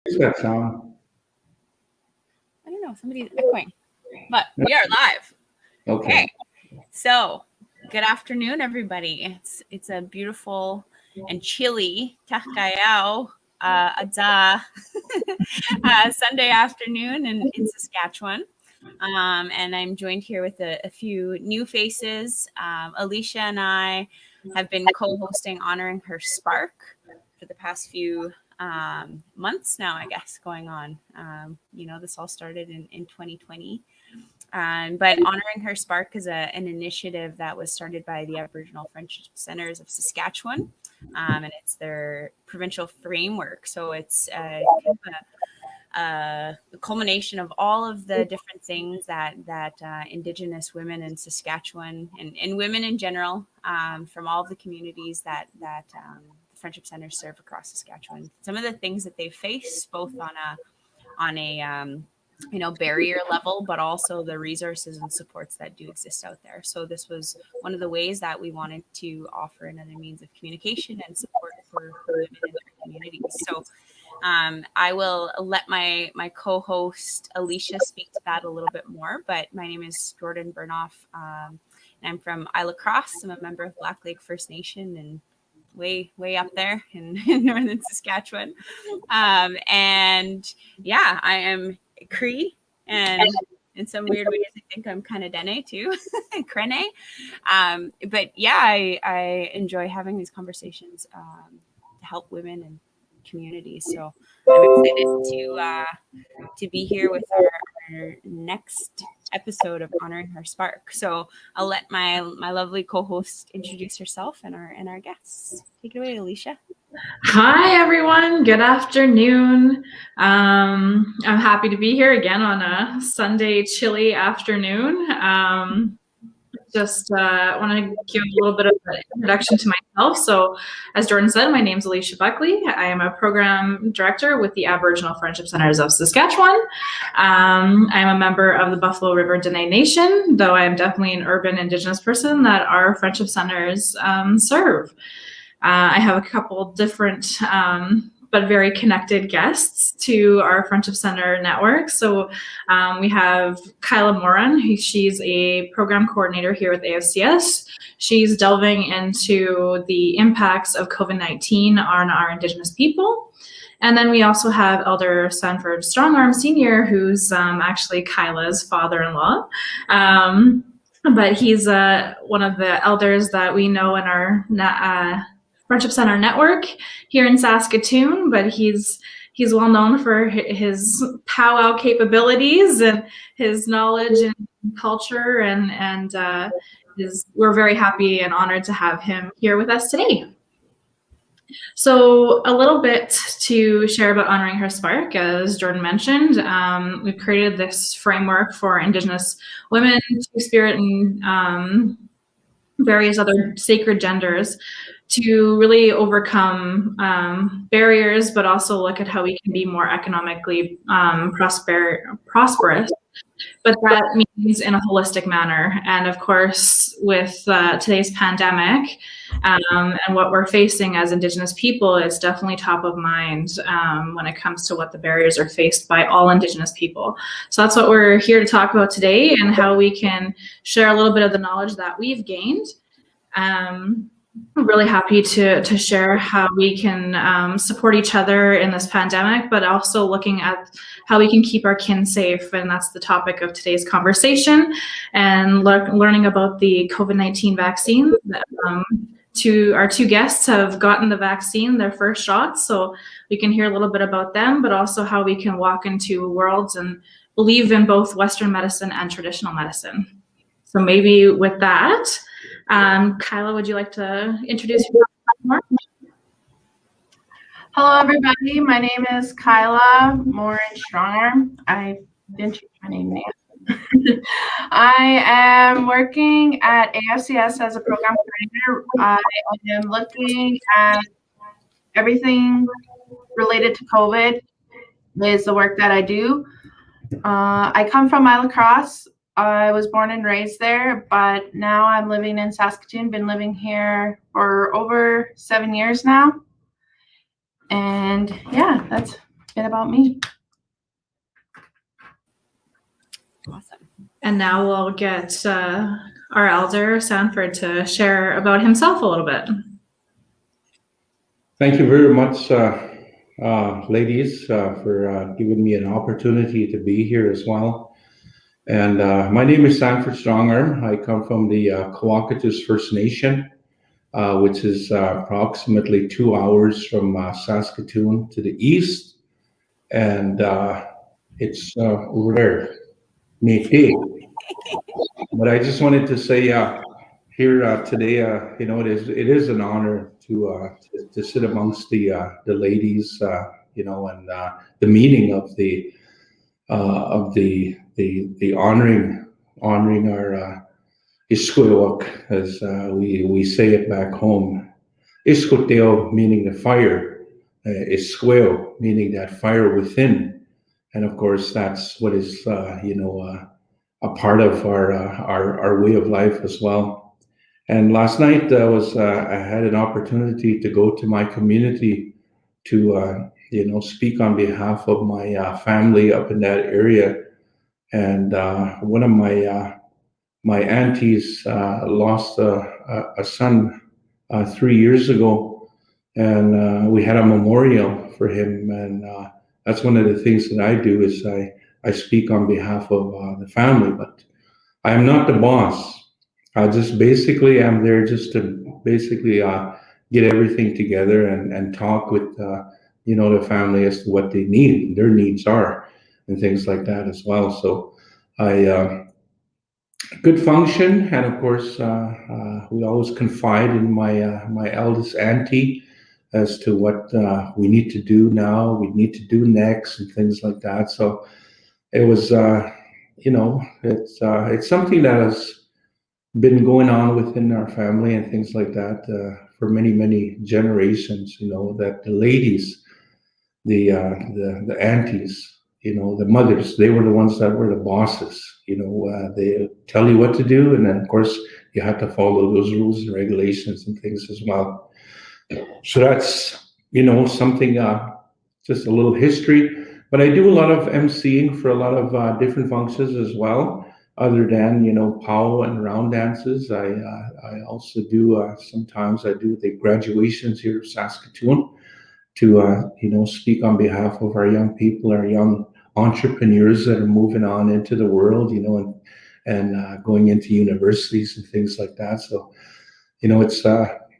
Who's got sound? I don't know. Somebody's echoing, but we are live. Okay. So good afternoon, everybody. It's a beautiful and chilly Takayao Sunday afternoon in Saskatchewan. And I'm joined here with a few new faces. Alicia and I have been co-hosting Honoring Her Spark for the past few months now, I guess, going on. This all started in 2020. But Honoring Her Spark is an initiative that was started by the Aboriginal Friendship Centers of Saskatchewan, and it's their provincial framework. So it's kind of a culmination of all of the different things that Indigenous women in Saskatchewan and women in general from all of the communities that Friendship Centers serve across Saskatchewan. Some of the things that they face, both on a barrier level, but also the resources and supports that do exist out there. So this was one of the ways that we wanted to offer another means of communication and support for women in their communities. So I will let my co-host Alicia speak to that a little bit more, but my name is Jordyn Bernoff, and I'm from Isla Cross. I'm a member of Black Lake First Nation and way up there in northern Saskatchewan. And yeah, I am Cree, and in some weird ways I think I'm kind of Dene too, Krene. But yeah, I enjoy having these conversations to help women and communities. So I'm excited to be here with our next episode of Honoring Her Spark. So I'll let my lovely co-host introduce herself and our guests. Take it away, Alicia. Hi, everyone. Good afternoon. I'm happy to be here again on a Sunday chilly afternoon. Just want to give a little bit of an introduction to myself. So as Jordyn said, my name is Alicia Buckley. I am a program director with the Aboriginal Friendship Centers of Saskatchewan. I'm a member of the Buffalo River Dene Nation, though I am definitely an urban Indigenous person that our Friendship Centers serve. I have a couple different but very connected guests to our Friendship Center network. So we have Kyla Moran, she's a program coordinator here with AFCS. She's delving into the impacts of COVID-19 on our Indigenous people. And then we also have Elder Sanford Strongarm Sr., who's actually Kyla's father-in-law. But he's one of the elders that we know in our Friendship Center network here in Saskatoon, but he's well known for his powwow capabilities and his knowledge and culture, and we're very happy and honored to have him here with us today. So a little bit to share about Honoring Her Spark. As Jordyn mentioned, we've created this framework for Indigenous women, Two-Spirit, and various other sacred genders to really overcome barriers, but also look at how we can be more economically prosperous. But that means in a holistic manner. And of course, with today's pandemic and what we're facing as Indigenous people, it's definitely top of mind when it comes to what the barriers are faced by all Indigenous people. So that's what we're here to talk about today, and how we can share a little bit of the knowledge that we've gained. I'm really happy to share how we can support each other in this pandemic, but also looking at how we can keep our kin safe. And that's the topic of today's conversation, and learning about the COVID-19 vaccine. Our two guests have gotten the vaccine, their first shots, so we can hear a little bit about them, but also how we can walk into worlds and believe in both Western medicine and traditional medicine. So maybe with that, Kyla, would you like to introduce yourself more? Hello, everybody. My name is Kyla Strongarm. I didn't change my name yet. I am working at AFCS as a program coordinator. I am looking at everything related to COVID is the work that I do. I come from Isla Cross. I was born and raised there, but now I'm living in Saskatoon. Been living here for over 7 years now. And yeah, that's bit about me. Awesome. And now we'll get our elder, Sanford, to share about himself a little bit. Thank you very much, ladies, for giving me an opportunity to be here as well. And my name is Sanford Strongarm. I come from the Coacatus First Nation, which is approximately 2 hours from Saskatoon to the east. And it's over there, Métis. But I just wanted to say here today, it is an honor to sit amongst the ladies, and the meaning of the honoring our Iskuyawak, as we say it back home. Iskuteo meaning the fire, Iskuyo meaning that fire within, and of course that's what is a part of our way of life as well. And last night I had an opportunity to go to my community to speak on behalf of my family up in that area. And one of my aunties lost a son 3 years ago, and we had a memorial for him. And that's one of the things that I do is I speak on behalf of the family, but I am not the boss. I just basically am there just to basically get everything together and talk with the family as to what they need, their needs are, and things like that as well. So good function, and of course we always confide in my eldest auntie as to what we need to do now, we need to do next, and things like that. So it was, it's something that has been going on within our family and things like that for many, many generations. That the ladies, the aunties, the mothers, they were the ones that were the bosses. They tell you what to do, and then of course you have to follow those rules and regulations and things as well. So that's something, just a little history. But I do a lot of emceeing for a lot of different functions as well, other than pow and round dances. I also do sometimes I do the graduations here of Saskatoon to speak on behalf of our young people, our young entrepreneurs that are moving on into the world, and going into universities and things like that. So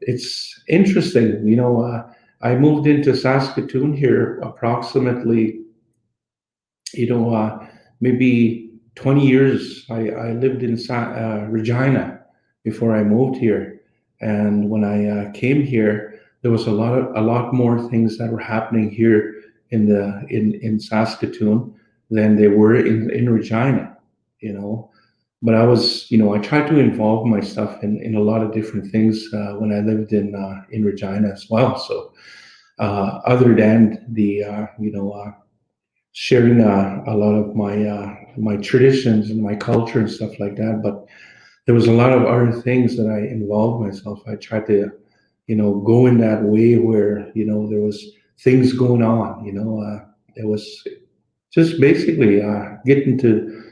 it's interesting. I moved into Saskatoon here approximately maybe 20 years. I lived in Regina before I moved here, and when I came here, there was a lot more things that were happening here in Saskatoon than they were in Regina. But I was, I tried to involve myself in a lot of different things when I lived in Regina as well. So other than the sharing a lot of my traditions and my culture and stuff like that, but there was a lot of other things that I involved myself. I tried to go in that way where there was things going on. It was just basically getting to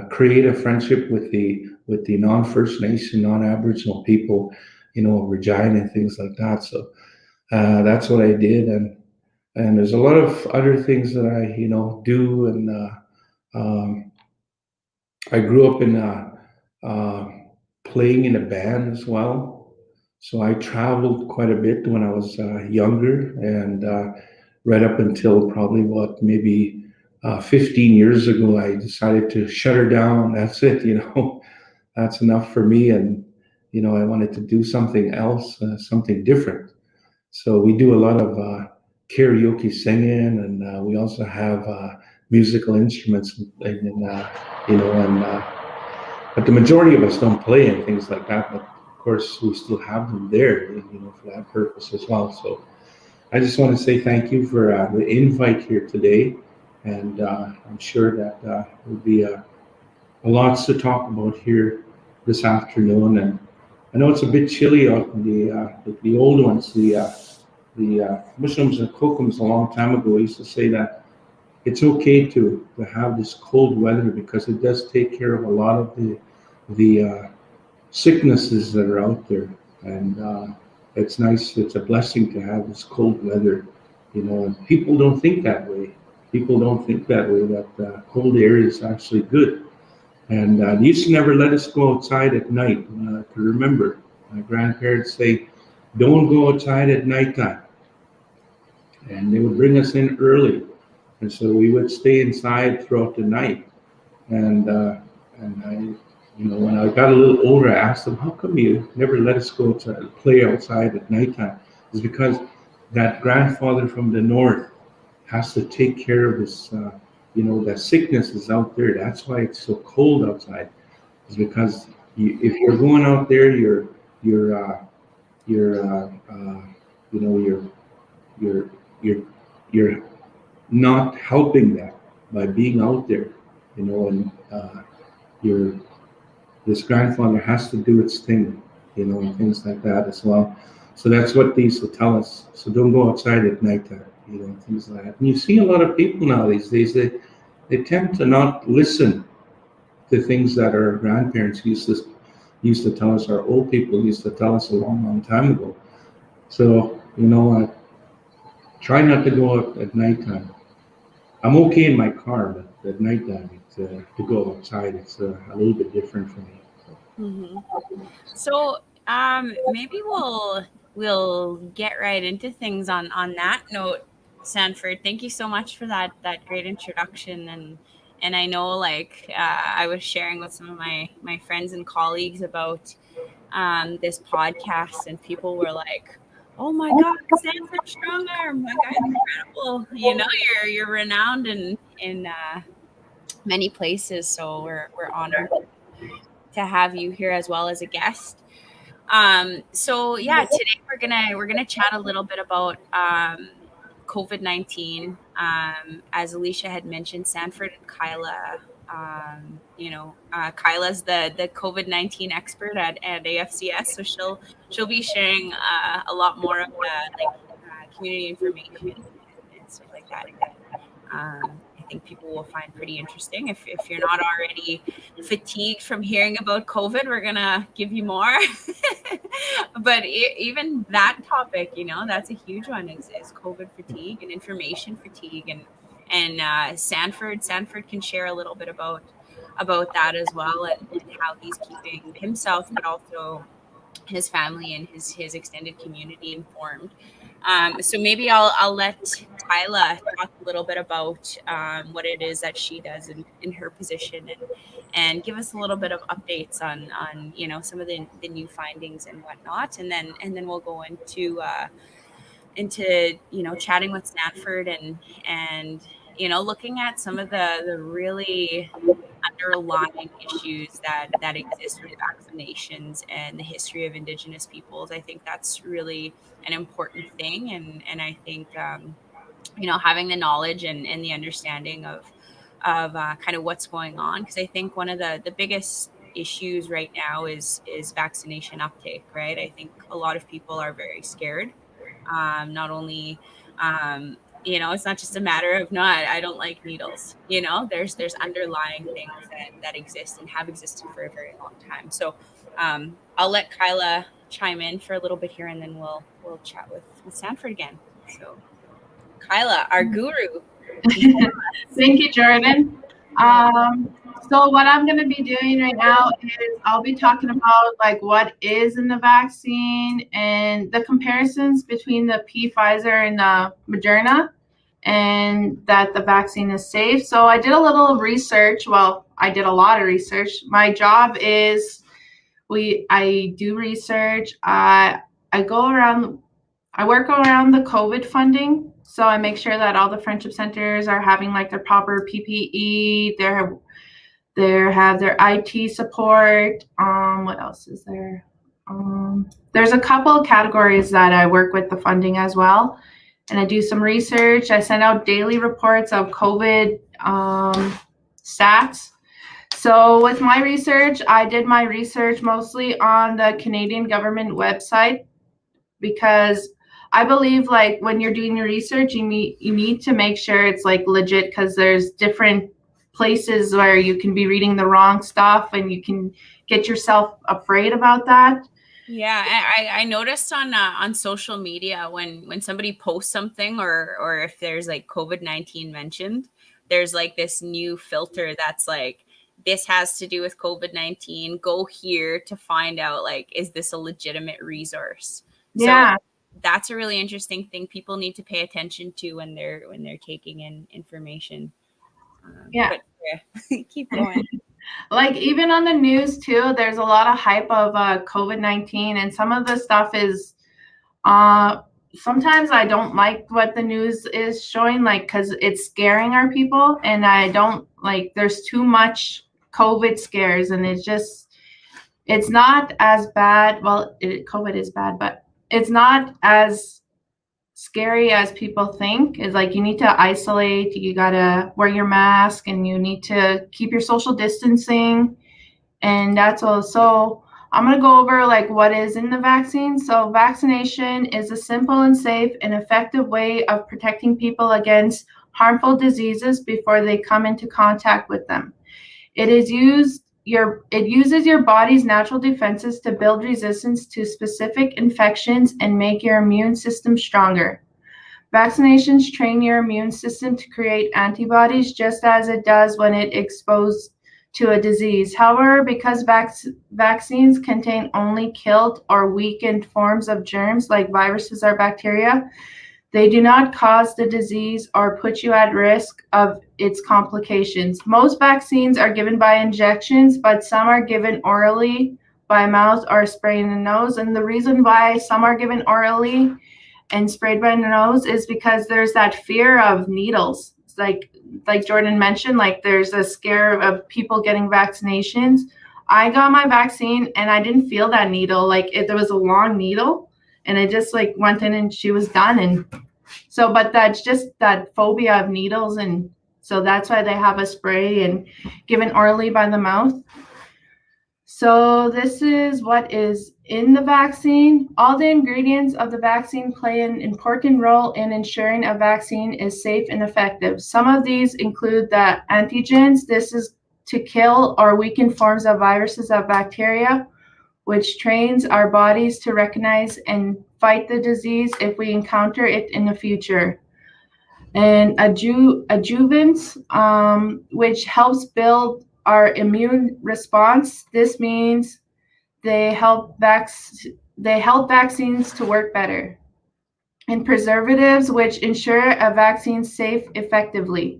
create a friendship with the non-First Nation, non-Aboriginal people, Regina and things like that. So that's what I did, and there's a lot of other things that I do, and I grew up in playing in a band as well. So I traveled quite a bit when I was younger, and right up until probably maybe 15 years ago, I decided to shut her down. That's it, that's enough for me. And, I wanted to do something else, something different. So we do a lot of karaoke singing, and we also have musical instruments, but the majority of us don't play and things like that. But of course, we still have them there, for that purpose as well. So I just want to say thank you for the invite here today, and I'm sure that there'll be lots to talk about here this afternoon. And I know it's a bit chilly out in the old ones, the Muslims and Kokums a long time ago used to say that it's okay to have this cold weather because it does take care of a lot of the sicknesses that are out there, and it's nice. It's a blessing to have this cold weather, and people don't think that way. People don't think that way, that cold air is actually good. And they used to never let us go outside at night. I can remember my grandparents say, don't go outside at nighttime. And they would bring us in early. And so we would stay inside throughout the night. And I, when I got a little older, I asked them, how come you never let us go outside, play outside at nighttime? It's because that grandfather from the north has to take care of his, that sickness is out there. That's why it's so cold outside. It's because if you're going out there, you're not helping that by being out there, and this grandfather has to do its thing, and things like that as well. So that's what they used to tell us. So don't go outside at nighttime, things like that. And you see a lot of people nowadays, they tend to not listen to things that our grandparents used to tell us, our old people used to tell us a long, long time ago. So, I try not to go out at nighttime. I'm okay in my car, but at nighttime, to go outside, it's a little bit different for me. Mm-hmm. So maybe we'll get right into things on that note. Sanford, thank you so much for that great introduction, and I know I was sharing with some of my friends and colleagues about this podcast, and people were like, oh my God, Sanford Strongarm, my guy's incredible. You're renowned in many places, so we're honored to have you here as well as a guest. So yeah, today we're gonna chat a little bit about COVID-19. As Alicia had mentioned, Sanford and Kyla, Kyla's the COVID-19 expert at AFCS, so she'll be sharing a lot more of the community information and stuff like that. I think people will find pretty interesting. If you're not already fatigued from hearing about COVID, we're gonna give you more. But even that topic, that's a huge one, is COVID fatigue and information fatigue, and Sanford can share a little bit about that as well, and how he's keeping himself, but also his family and his extended community informed. So maybe I'll let Kyla talk a little bit about what it is that she does in her position, and give us a little bit of updates on some of the new findings and whatnot, and then we'll go into chatting with Sanford and looking at some of the really underlying issues that exist with vaccinations and the history of Indigenous peoples. I think that's really an important thing, and I think having the knowledge and the understanding of kind of what's going on, because I think one of the biggest issues right now is vaccination uptake, right? I think a lot of people are very scared. Not only it's not just a matter of I don't like needles. There's underlying things that exist and have existed for a very long time. So I'll let Kyla chime in for a little bit here, and then we'll chat with Sanford again. So Kyla, our guru. Thank you, Jordyn. So what I'm going to be doing right now is I'll be talking about what is in the vaccine and the comparisons between the Pfizer and the Moderna, and that the vaccine is safe. So I did a little research. Well, I did a lot of research. My job is I do research. I work around the COVID funding. So I make sure that all the friendship centers are having their proper PPE. They have their IT support. What else is there? There's a couple of categories that I work with the funding as well. And I do some research. I send out daily reports of COVID stats. So with my research, I did my research mostly on the Canadian government website, because I believe like when you're doing your research, you need to make sure it's like legit, because there's different places where you can be reading the wrong stuff and you can get yourself afraid about that. Yeah, I noticed on social media when somebody posts something or if there's like COVID-19 mentioned, there's like this new filter that's like, this has to do with COVID-19. Go here to find out, like, is this a legitimate resource? Yeah. So that's a really interesting thing people need to pay attention to when they're taking in information. Yeah. Keep going. Like even on the news too, there's a lot of hype of COVID-19, and some of the stuff is sometimes I don't like what the news is showing, like, because it's scaring our people, and I don't like, there's too much COVID scares, and it's not as bad. Well, COVID is bad, but it's not as scary as people think. Is like, you need to isolate, you gotta wear your mask, and you need to keep your social distancing, and that's all. So I'm going to go over like what is in the vaccine. So vaccination is a simple and safe and effective way of protecting people against harmful diseases before they come into contact with them. It uses your body's natural defenses to build resistance to specific infections and make your immune system stronger. Vaccinations train your immune system to create antibodies just as it does when it exposed to a disease. However, because vaccines contain only killed or weakened forms of germs like viruses or bacteria, they do not cause the disease or put you at risk of its complications. Most vaccines are given by injections, but some are given orally, by mouth, or spray in the nose. And the reason why some are given orally and sprayed by the nose is because there's that fear of needles. It's like Jordyn mentioned, like there's a scare of people getting vaccinations. I got my vaccine and I didn't feel that needle. Like there was a long needle, and it just like went in and she was done. And so, but that's just that phobia of needles. And so that's why they have a spray and given orally by the mouth. So this is what is in the vaccine. All the ingredients of the vaccine play an important role in ensuring a vaccine is safe and effective. Some of these include the antigens. This is to kill or weaken forms of viruses or bacteria, which trains our bodies to recognize and fight the disease if we encounter it in the future. And adjuvants, which helps build our immune response. This means they help vaccines to work better. And preservatives, which ensure a vaccine safe effectively.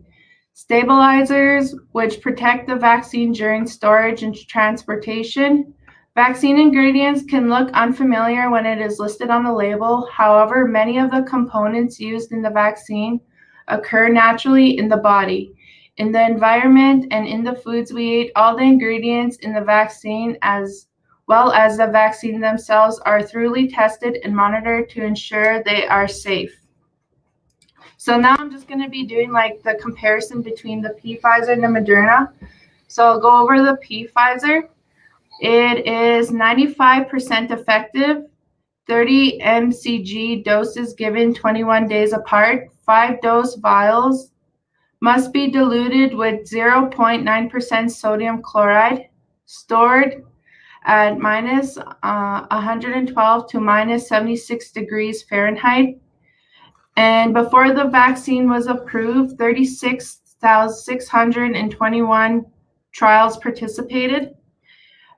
Stabilizers, which protect the vaccine during storage and transportation. Vaccine ingredients can look unfamiliar when it is listed on the label. However, many of the components used in the vaccine occur naturally in the body, in the environment, and in the foods we eat. All the ingredients in the vaccine, as well as the vaccine themselves, are thoroughly tested and monitored to ensure they are safe. So now I'm just going to be doing like the comparison between the Pfizer and the Moderna. So I'll go over the Pfizer. It is 95% effective, 30 mcg doses given 21 days apart, 5-dose vials, must be diluted with 0.9% sodium chloride, stored at minus 112 to minus 76 degrees Fahrenheit. And before the vaccine was approved, 36,621 trials participated.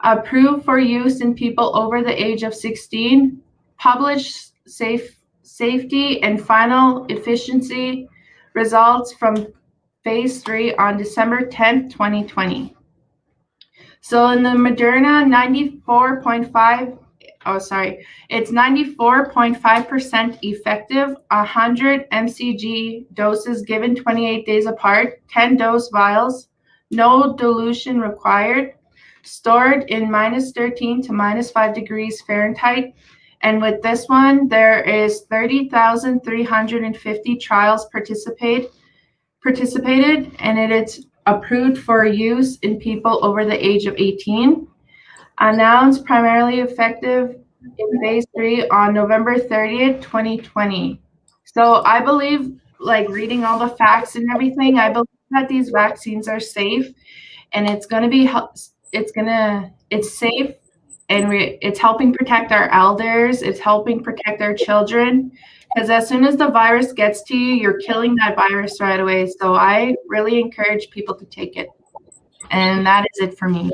Approved for use in people over the age of 16. Published safety and final efficiency results from phase 3 on December 10th, 2020. So in the Moderna, it's 94.5% effective, 100 mcg doses given 28 days apart, 10-dose vials, no dilution required, stored in minus 13 to minus 5 degrees Fahrenheit. And with this one, there is 30,350 trials participated, and it is approved for use in people over the age of 18. Announced primarily effective in phase 3 on November 30th, 2020. So I believe, like reading all the facts and everything, I believe that these vaccines are safe, and it's safe, and it's helping protect our elders. It's helping protect our children, because as soon as the virus gets to you, you're killing that virus right away. So I really encourage people to take it. And that is it for me.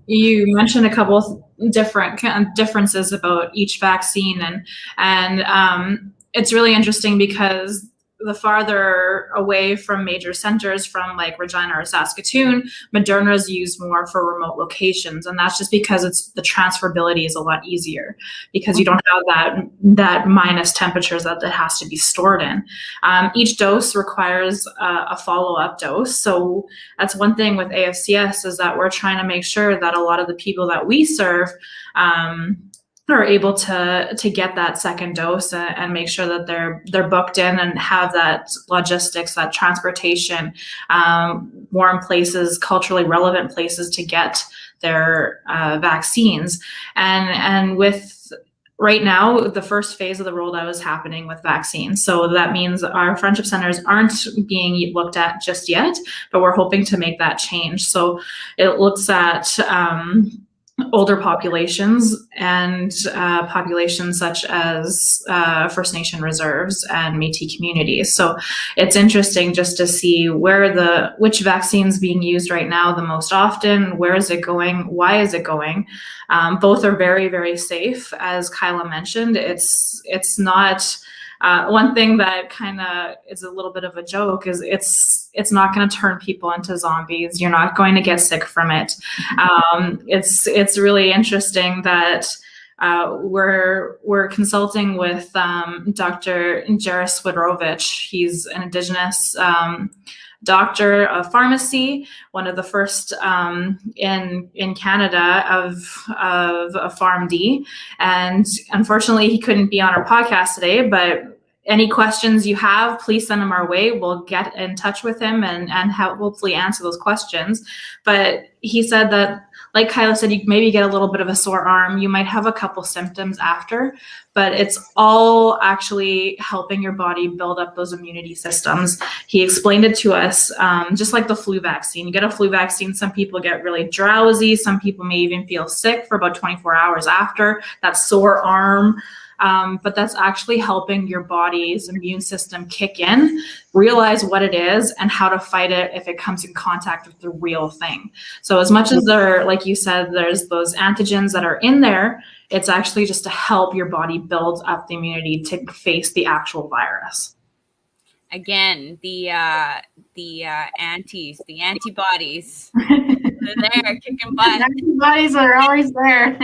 You mentioned a couple of different kind of differences about each vaccine, and it's really interesting because the farther away from major centers, from like Regina or Saskatoon, Moderna is used more for remote locations, and that's just because the transferability is a lot easier because you don't have that minus temperatures that it has to be stored in. Each dose requires a follow-up dose, so that's one thing with AFCS, is that we're trying to make sure that a lot of the people that we serve are able to get that second dose and make sure that they're booked in and have that logistics, that transportation, warm places, culturally relevant places to get their vaccines. And with right now, the first phase of the rollout is happening with vaccines. So that means our friendship centers aren't being looked at just yet, but we're hoping to make that change. So it looks at older populations and populations such as First Nation reserves and Métis communities. So it's interesting just to see which vaccine's being used right now the most often, where is it going, why is it going. Both are very, very safe. As Kyla mentioned, it's not one thing that kind of is a little bit of a joke is it's not going to turn people into zombies. You're not going to get sick from it. It's really interesting that we're consulting with Dr. Jaris Swidrovich. He's an Indigenous doctor of pharmacy, one of the first in Canada of a PharmD. And unfortunately, he couldn't be on our podcast today, but any questions you have, please send them our way. We'll get in touch with him and hopefully answer those questions. But he said that, like Kyla said, you maybe get a little bit of a sore arm. You might have a couple symptoms after, but it's all actually helping your body build up those immunity systems. He explained it to us, just like the flu vaccine. You get a flu vaccine, some people get really drowsy. Some people may even feel sick for about 24 hours after that sore arm. But that's actually helping your body's immune system kick in, realize what it is and how to fight it if it comes in contact with the real thing. So as much as like you said, there's those antigens that are in there, it's actually just to help your body build up the immunity to face the actual virus. Again, the antibodies, they're there kicking butt. Antibodies are always there.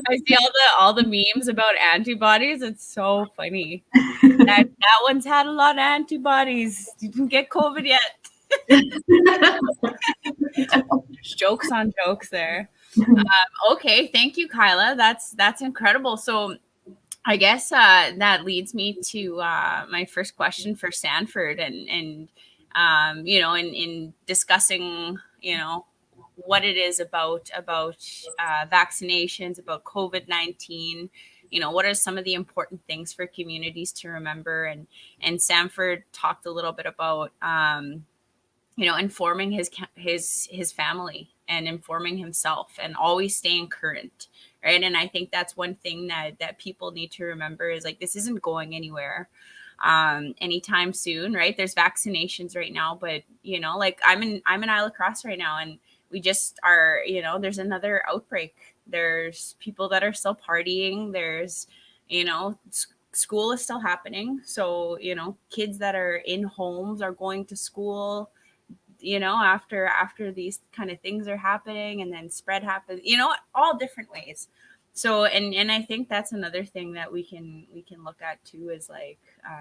I see all the memes about antibodies. It's so funny. That one's had a lot of antibodies. You didn't get COVID yet. Jokes on jokes there. Okay, thank you, Kyla. That's incredible. So I guess that leads me to my first question for Sanford, and in discussing, what it is about vaccinations, about COVID-19, what are some of the important things for communities to remember? And Sanford talked a little bit about, informing his family and informing himself and always staying current. Right. And I think that's one thing that people need to remember is like, this isn't going anywhere anytime soon. Right. There's vaccinations right now, but, like I'm in Isla Crosse right now, and we just are, there's another outbreak. There's people that are still partying. There's, school is still happening. So, kids that are in homes are going to school, after these kind of things are happening, and then spread happens, all different ways. So, and I think that's another thing that we can look at too, is like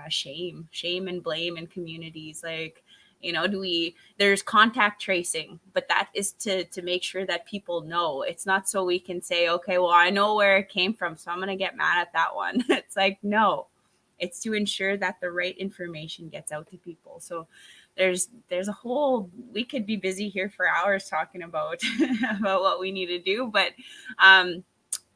shame and blame in communities. Like, there's contact tracing, but that is to make sure that people know. It's not so we can say, okay, well, I know where it came from, so I'm going to get mad at that one. It's like, no, it's to ensure that the right information gets out to people. So there's a whole, we could be busy here for hours talking about what we need to do. But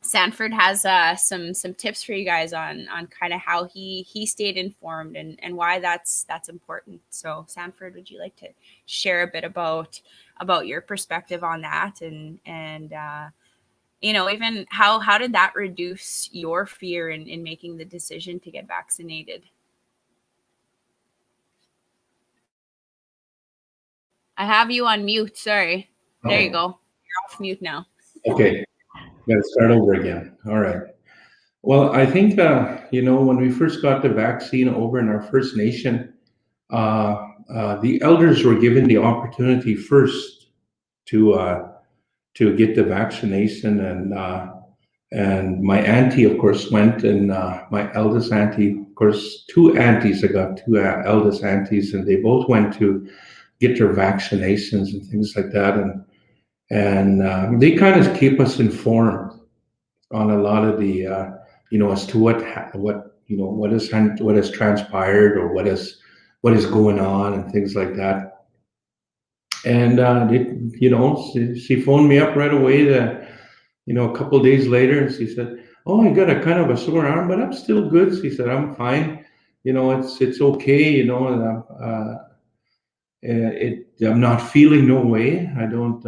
Sanford has some tips for you guys on kind of how he stayed informed and why that's important. So Sanford, would you like to share a bit about your perspective on that and even how did that reduce your fear in making the decision to get vaccinated? I have you on mute. Sorry. There you go. You're off mute now. Okay. Gotta start over again. All right. Well, I think, when we first got the vaccine over in our First Nation, the elders were given the opportunity first to get the vaccination, and my auntie, of course, went, and my eldest auntie, of course, two aunties. I got two eldest aunties, and they both went to get their vaccinations and things like that, and they kind of keep us informed on a lot of the as to what has transpired or what is going on and things like that. And she phoned me up right away a couple of days later, and she said, "Oh, I got a kind of a sore arm, but I'm still good." She said, "I'm fine. It's okay. I'm not feeling no way. I don't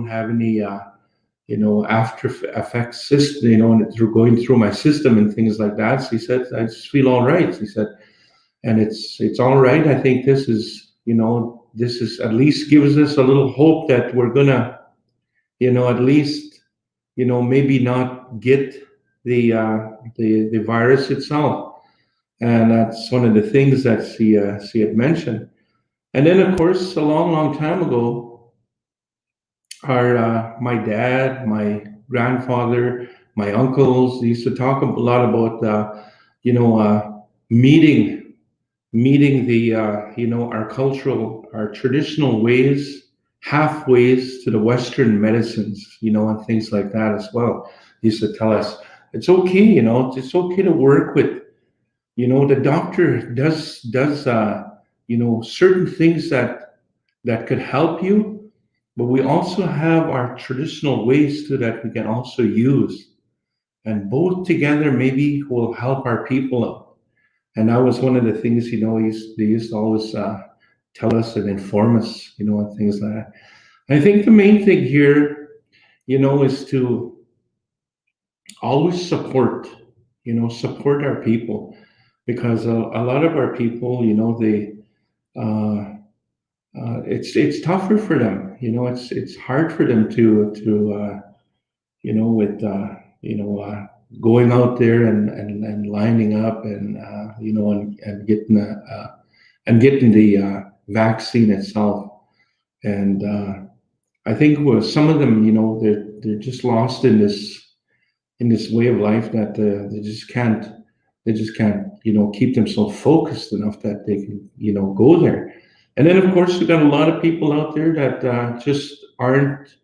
have any after effects and through going through my system and things like that." She said, "I just feel all right." She said, "And it's all right. I think this is at least gives us a little hope that we're gonna at least maybe not get the virus itself." And that's one of the things that she had mentioned. And then, of course, a long time ago, my dad, my grandfather, my uncles, they used to talk a lot about meeting the our traditional ways halfways to the Western medicines, and things like that as well. They used to tell us it's okay, it's okay to work with, the doctor does certain things that could help you, but we also have our traditional ways too that we can also use, and both together maybe will help our people out. And that was one of the things, they used to always tell us and inform us, and things like that. I think the main thing here, is to always support our people, because a lot of our people, they it's tougher for them. It's hard for them to with going out there and lining up and and getting the vaccine itself. And I think with some of them, they're just lost in this way of life that they just can't keep themselves focused enough that they can go there. And then, of course, we've got a lot of people out there that just aren't,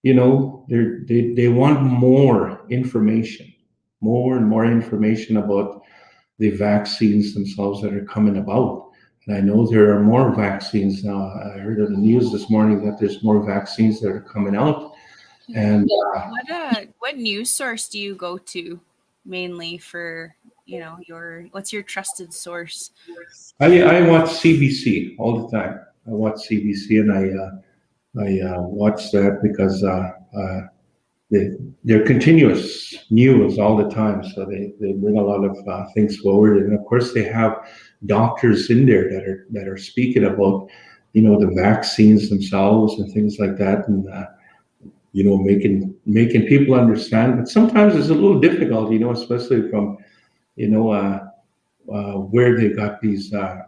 they want more and more information about the vaccines themselves that are coming about. And I know there are more vaccines now. I heard on the news this morning that there's more vaccines that are coming out. And what news source do you go to mainly for what's your trusted source? I watch CBC all the time. I watch CBC, and I watch that because they're continuous news all the time. So they bring a lot of things forward, and of course they have doctors in there that are speaking about the vaccines themselves and things like that, and making people understand. But sometimes it's a little difficult, especially from where they got these the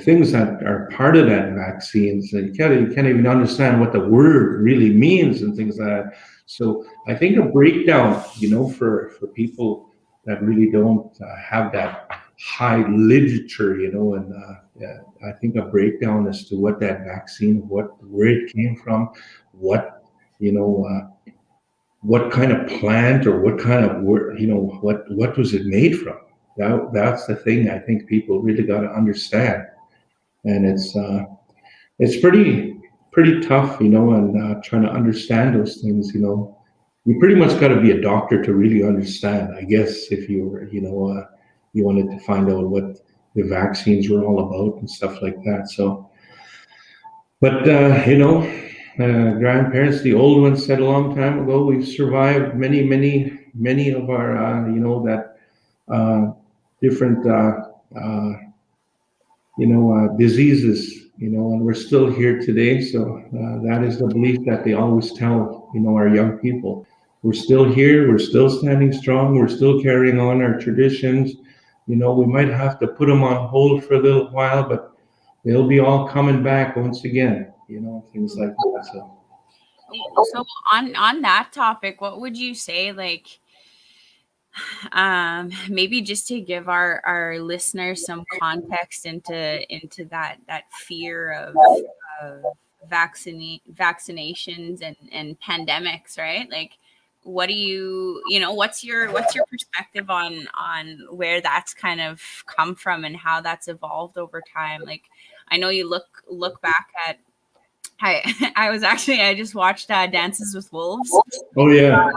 things that are part of that vaccines, and you can't even understand what the word really means and things like that. So I think a breakdown, for people that really don't have that high literature, and I think a breakdown as to what that vaccine, where it came from, what kind of plant or what kind of what was it made from. That's the thing I think people really got to understand, and it's pretty pretty tough, and trying to understand those things, You pretty much got to be a doctor to really understand, I guess, if you were, you wanted to find out what the vaccines were all about and stuff like that. So, but, grandparents, the old ones said a long time ago, we've survived many, many, many of our, different, diseases, and we're still here today. So that is the belief that they always tell, our young people. We're still here. We're still standing strong. We're still carrying on our traditions. We might have to put them on hold for a little while, but they'll be all coming back once again, things like that. So on that topic, what would you say, like, maybe just to give our listeners some context into that fear of vaccinations and pandemics, right? Like, what do what's your perspective on where that's kind of come from and how that's evolved over time? Like, I know you look back at, I just watched Dances with Wolves. Oh yeah.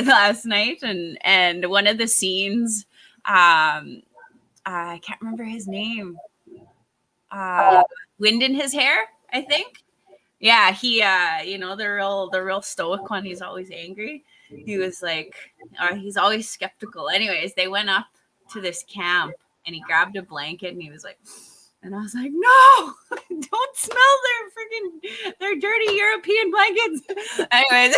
Last night, and one of the scenes, I can't remember his name. Wind in his hair, I think. Yeah, he the real stoic one. He's always angry. He was like, he's always skeptical. Anyways, they went up to this camp and he grabbed a blanket and he was like, and I was like, no, don't smell their dirty European blankets. Anyways,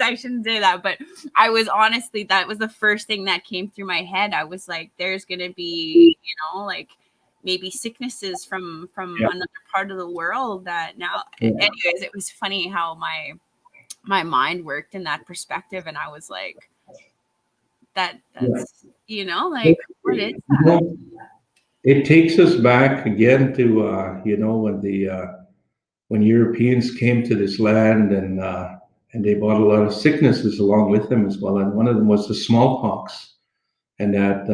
I shouldn't say that, but I was honestly, that was the first thing that came through my head. I was like, there's going to be, like maybe sicknesses from another part of the world that now, anyways, it was funny how my mind worked in that perspective. And I was like, that's, like, what is that? It takes us back again to when Europeans came to this land and they brought a lot of sicknesses along with them as well, and one of them was the smallpox, and that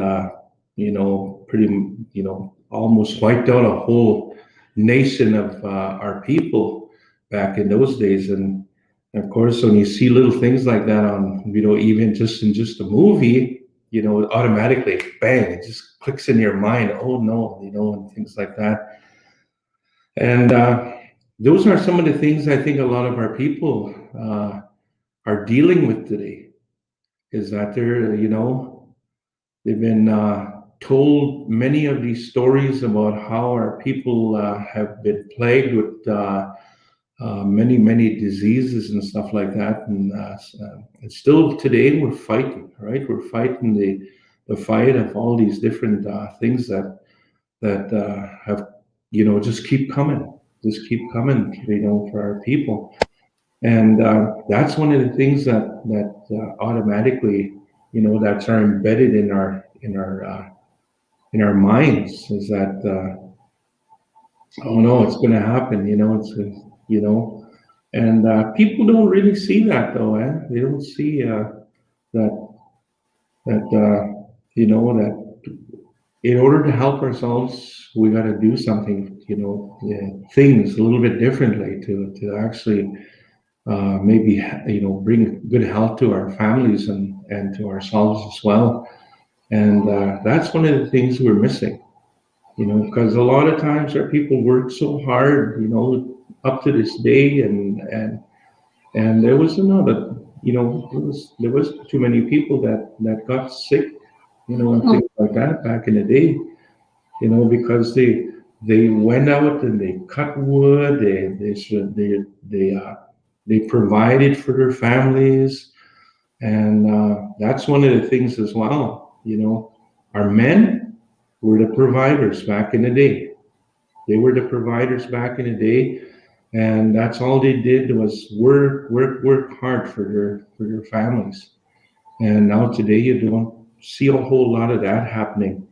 almost wiped out a whole nation of our people back in those days. And of course, when you see little things like that on even just in a movie, automatically, bang, it just clicks in your mind. Oh no, and things like that. And those are some of the things I think a lot of our people are dealing with today. Is that they've been told many of these stories about how our people have been plagued with many, many diseases and stuff like that. And still today we're fighting, right? We're fighting the fight of all these different things that have, just keep coming for our people. And that's one of the things that automatically, that's are embedded in our minds, is that, oh no, it's going to happen, and people don't really see that though, They don't see that in order to help ourselves, we got to do something, things a little bit differently to actually maybe, bring good health to our families and to ourselves as well. And that's one of the things we're missing, because a lot of times our people work so hard, up to this day, and there was another, there was too many people that got sick, and things like that back in the day, because they went out and they cut wood, they provided for their families, and that's one of the things as well. Our men were the providers back in the day. They were the providers back in the day, and that's all they did was work hard for their families. And now today you don't see a whole lot of that happening,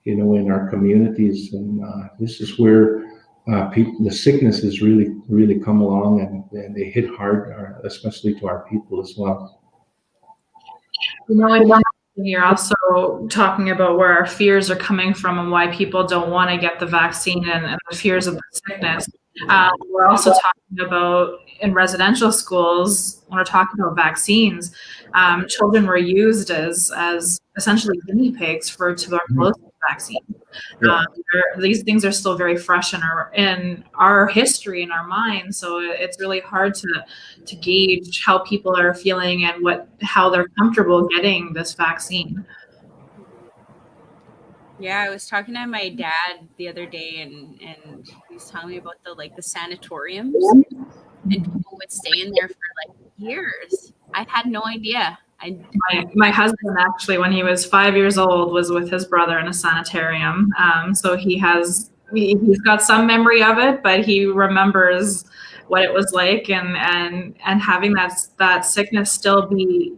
in our communities. And this is where the sicknesses really come along, and they hit hard, especially to our people as well. You're also talking about where our fears are coming from and why people don't want to get the vaccine and the fears of the sickness. We're also talking about in residential schools, when we're talking about vaccines, children were used as essentially guinea pigs for tuberculosis vaccine. Yeah. These things are still very fresh in our history, in our minds. So it's really hard to gauge how people are feeling and how they're comfortable getting this vaccine. Yeah, I was talking to my dad the other day, and he was telling me about the sanatoriums, and people would stay in there for like years. I had no idea. My husband, actually, when he was 5 years old, was with his brother in a sanitarium. So he's got some memory of it, but he remembers what it was like, and having that sickness still be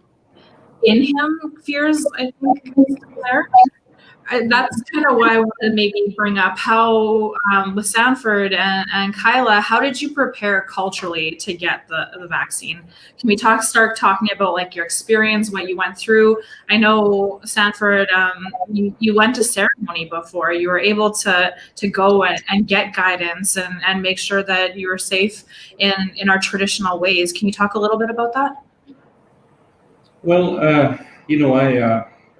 in him. Fears, I think, there. That's kind of why I wanted to maybe bring up how, with Sanford and Kyla, how did you prepare culturally to get the vaccine? Can we start talking about like your experience, what you went through? I know, Sanford, you went to ceremony before. You were able to go and get guidance and make sure that you were safe in our traditional ways. Can you talk a little bit about that? Well,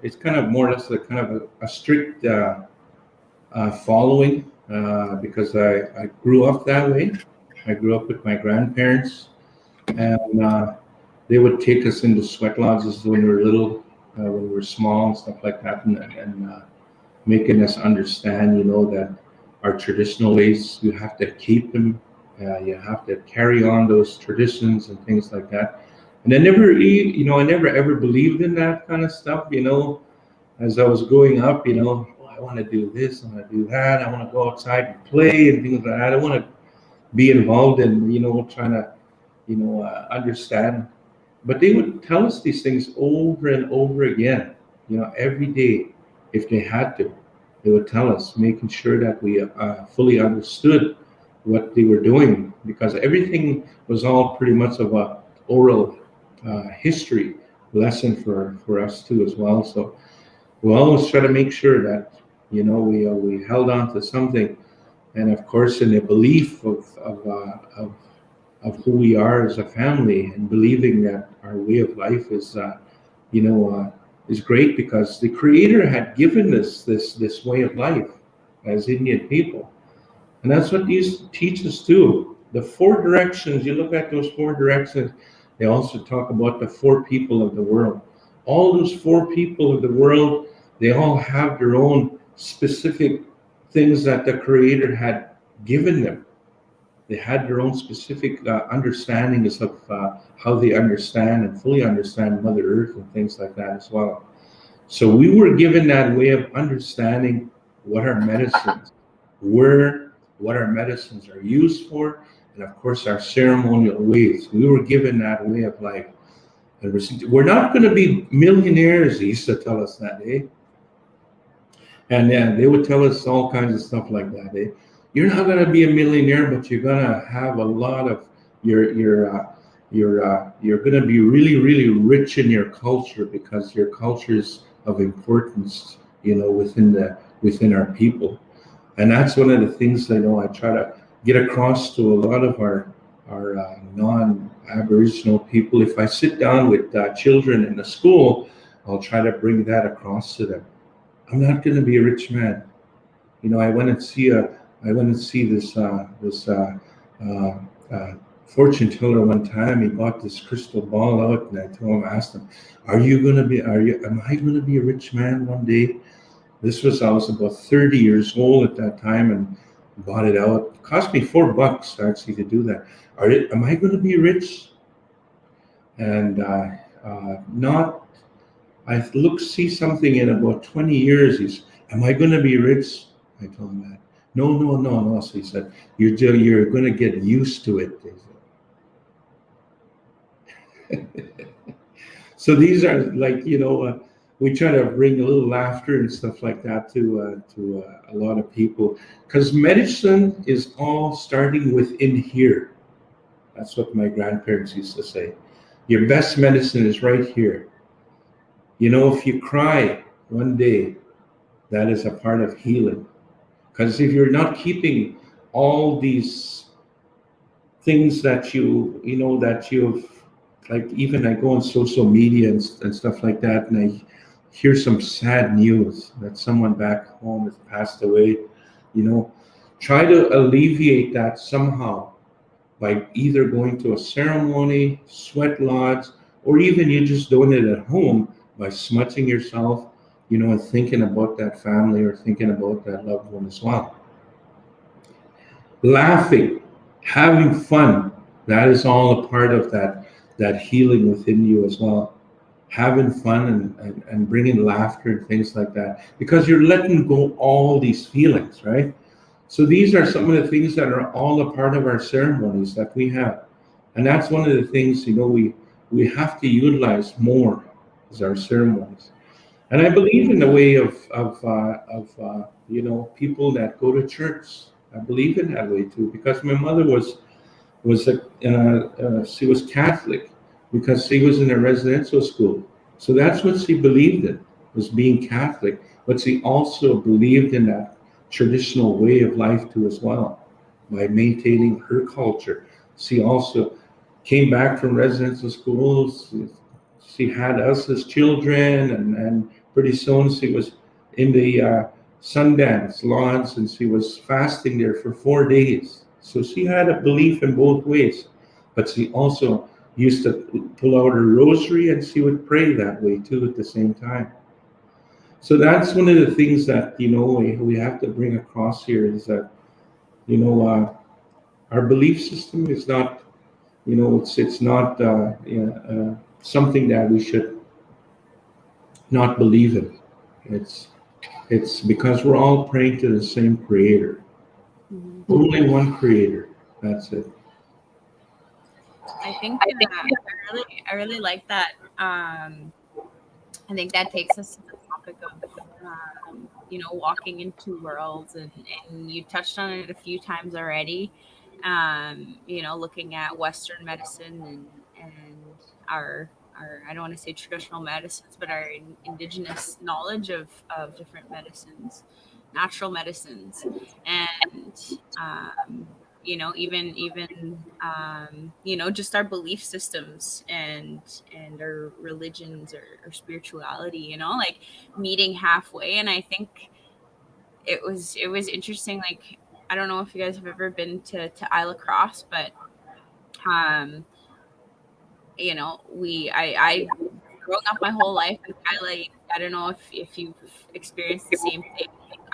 it's kind of more or less a strict following because I grew up that way. I grew up with my grandparents, and they would take us into sweat lodges when we were little, when we were small and stuff like that, and making us understand, that our traditional ways, you have to keep them, you have to carry on those traditions and things like that. And I never ever believed in that kind of stuff, as I was growing up, I want to do this, I want to do that, I want to go outside and play and things like that. I want to be involved in, trying to, understand. But they would tell us these things over and over again, every day, if they had to. They would tell us, making sure that we fully understood what they were doing, because everything was all pretty much of a oral history lesson for us too as well. So we always try to make sure that we held on to something, and of course in the belief of who we are as a family, and believing that our way of life is great, because the Creator had given us this way of life as Indian people, and that's what these teach us too. The 4 directions, you look at those 4 directions. They also talk about the 4 people of the world. All those 4 people of the world, they all have their own specific things that the Creator had given them. They had their own specific understandings of how they understand and fully understand Mother Earth and things like that as well. So we were given that way of understanding what our medicines were, what our medicines are used for, and of course our ceremonial ways. We were given that way of life. And we're not going to be millionaires, they used to tell us that, eh? And then they would tell us all kinds of stuff like that, eh? You're not going to be a millionaire, but you're going to have a lot of you're going to be really, really rich in your culture, because your culture is of importance, within our people. And that's one of the things I try to get across to a lot of our non-Aboriginal people. If I sit down with children in the school, I'll try to bring that across to them. I'm not going to be a rich man. I went and see this fortune teller one time. He bought this crystal ball out, and asked him, am I going to be a rich man one day? I was about 30 years old at that time, and bought it out. It cost me $4 actually to do that. Am I going to be rich? And see something in about 20 years. Am I going to be rich? I told him that. No. So he said, you're going to get used to it. So these are like, we try to bring a little laughter and stuff like that to a lot of people, because medicine is all starting within here. That's what my grandparents used to say. Your best medicine is right here. If you cry one day, that is a part of healing. Because if you're not keeping all these things that that you've, like, even I go on social media and stuff like that, and I hear some sad news that someone back home has passed away, try to alleviate that somehow by either going to a ceremony, sweat lodge, or even you just doing it at home by smudging yourself, and thinking about that family or thinking about that loved one as well. Laughing, having fun, that is all a part of that healing within you as well. Having fun and bringing laughter and things like that, because you're letting go all these feelings, right? So these are some of the things that are all a part of our ceremonies that we have. And that's one of the things, we have to utilize more as our ceremonies. And I believe in the way of people that go to church. I believe in that way too, because my mother she was Catholic because she was in a residential school. So that's what she believed in, was being Catholic. But she also believed in that traditional way of life too as well, by maintaining her culture. She also came back from residential schools. She had us as children, and pretty soon she was in the Sundance Lodge, and she was fasting there for 4 days. So she had a belief in both ways, but she also used to pull out her rosary, and she would pray that way too at the same time. So that's one of the things that, we have to bring across here, is that, our belief system is not, it's not something that we should not believe in. It's because we're all praying to the same creator. Mm-hmm. Only one creator. That's it. I think I really like that. I think that takes us to the topic of walking in two worlds, and you touched on it a few times already. Looking at Western medicine and our I don't want to say traditional medicines, but our Indigenous knowledge of different medicines, natural medicines, and even just our belief systems and our religions or spirituality, like meeting halfway. And I think it was interesting. Like, I don't know if you guys have ever been to Isla Cross, but I growing up my whole life with Kyla. I don't know if you've experienced the same thing.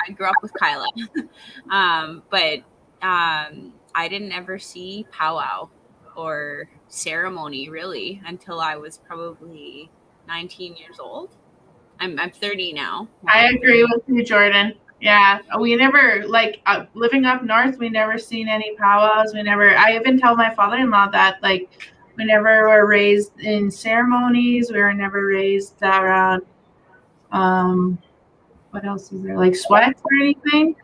I grew up with Kyla, but I didn't ever see powwow or ceremony really until I was probably 19 years old. I'm 30 now. I agree with you, Jordyn. Yeah, we never, living up north, we never seen any powwows. I even tell my father-in-law that, we never were raised in ceremonies. We were never raised around, what else is there? Sweats or anything.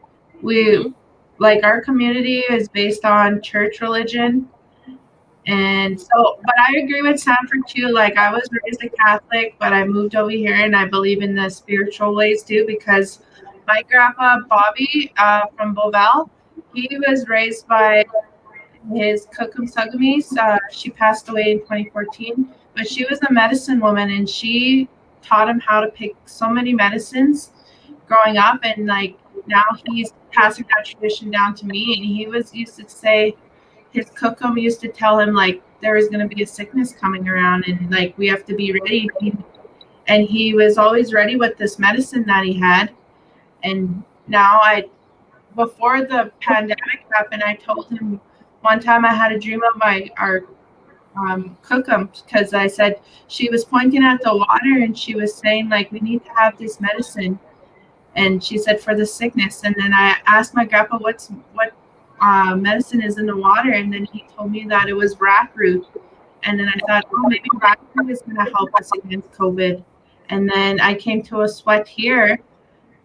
Our community is based on church religion. And so, but I agree with Sanford too. I was raised a Catholic, but I moved over here and I believe in the spiritual ways too, because my grandpa, Bobby, from Beauval, he was raised by his Kukum Sugamis. She passed away in 2014, but she was a medicine woman, and she taught him how to pick so many medicines growing up. And now he's passing that tradition down to me. And he used to say, his Kukum used to tell him there was going to be a sickness coming around, and we have to be ready. And he was always ready with this medicine that he had. And now before the pandemic happened, I told him one time I had a dream of our Kukum, because I said, she was pointing at the water and she was saying we need to have this medicine. And she said, for the sickness. And then I asked my grandpa what medicine is in the water. And then he told me that it was rat root. And then I thought, maybe rat root is going to help us against COVID. And then I came to a sweat here,